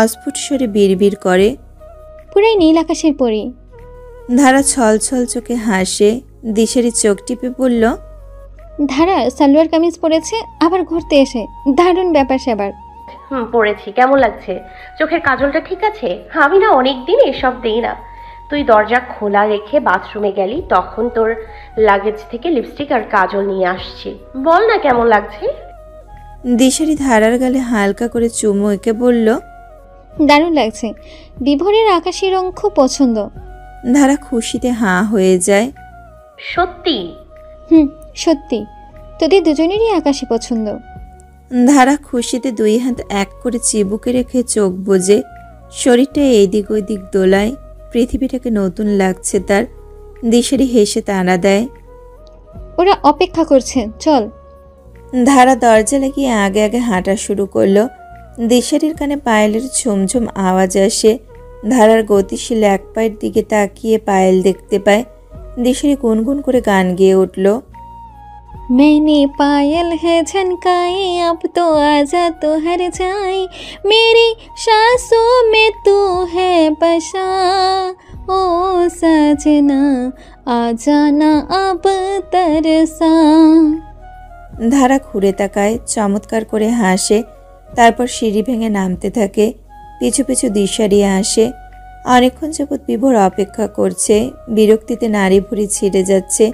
অস্ফুট স্বরে বিড়বিড় করে, পুরাই নীল আকাশের পরি। ধারা ছল ছল চোখে হাসে। দিশারি চোখ টিপে বলল, ধারা সালোয়ার কামিজ পরেছে আবার ঘুরতে এসে, দারুণ ব্যাপার সেবার। পড়েছি। কেমন লাগছে? চোখের কাজলটা ঠিক আছে? আমি না অনেকদিন এসব দিই না। তুই দরজা খোলা রেখে বাথরুমে গেলি, তখন তোর লাগেজ থেকে লিপস্টিক আর কাজল নিয়ে আসছি। বল না কেমন লাগছে? দিশারি ধারার গালে হালকা করে চুমু এঁকে বলল, দারুণ লাগছে। বিভোরের আকাশি রং খুব পছন্দ। ধারা খুশিতে হাঁ হয়ে যায়। সত্যি? সত্যি। তোদের দুজনেরই আকাশি পছন্দ। ধারা খুশিতে 2 হাত এক করে চিবুকে রেখে চোখ বোঝে। শরীরটা এইদিক ওইদিক দোলায়। পৃথিবীটাকে নতুন লাগছে তার। দিশারি হেসে তাড়া দেয়, ওরা অপেক্ষা করছে, চল। ধারা দরজা লাগিয়ে আগে আগে হাঁটা শুরু করলো। দিশারির কানে পায়েলের ঝুমঝুম আওয়াজ আসে। ধারার গতিশীল এক পায়ের দিকে তাকিয়ে পায়েল দেখতে পায়। দিশারি গুনগুন করে গান গেয়ে উঠল। मैंने पायल है झनकाई अब तो आजा तो हर जाए मेरी सांसों में तू है बसा ओ सजना आ जाना अब तरसा। ধারা ঘুরে তাকায়, চমৎকার করে হাসে, তারপর সিঁড়ি ভেঙে নামতে থাকে। পিছু পিছু দিশারি আসে। অনেকক্ষণ যাবৎ বিভোর অপেক্ষা করছে। বিরক্তিতে নাড়ি ভুড়ি ছিঁড়ে যাচ্ছে।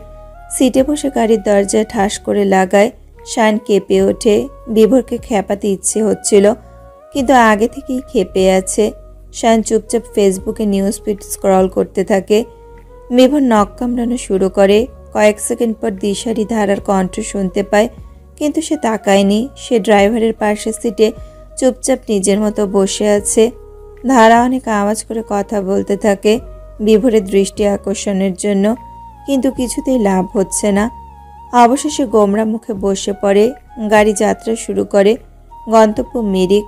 সিটে বসে গাড়ির দরজায় ঠাস করে লাগায়। শান কেঁপে ওঠে। বিভোরকে খেপাতে ইচ্ছে হচ্ছিল, কিন্তু আগে থেকেই খেপে আছে। শান চুপচাপ ফেসবুকে নিউজ ফিড স্ক্রল করতে থাকে। বিভোর নখ কামড়ানো শুরু করে। কয়েক সেকেন্ড পর দিশারি ধারার কণ্ঠ শুনতে পায়, কিন্তু সে তাকায়নি। সে ড্রাইভারের পাশের সিটে চুপচাপ নিজের মতো বসে আছে। ধারা অনেক আওয়াজ করে কথা বলতে থাকে বিভোরের দৃষ্টি আকর্ষণের জন্য, কিন্তু কিছুতেই লাভ হচ্ছে না। অবশেষে গোমরা মুখে বসে পড়ে। গাড়ি যাত্রা শুরু করে। গন্তব্য মিরিক।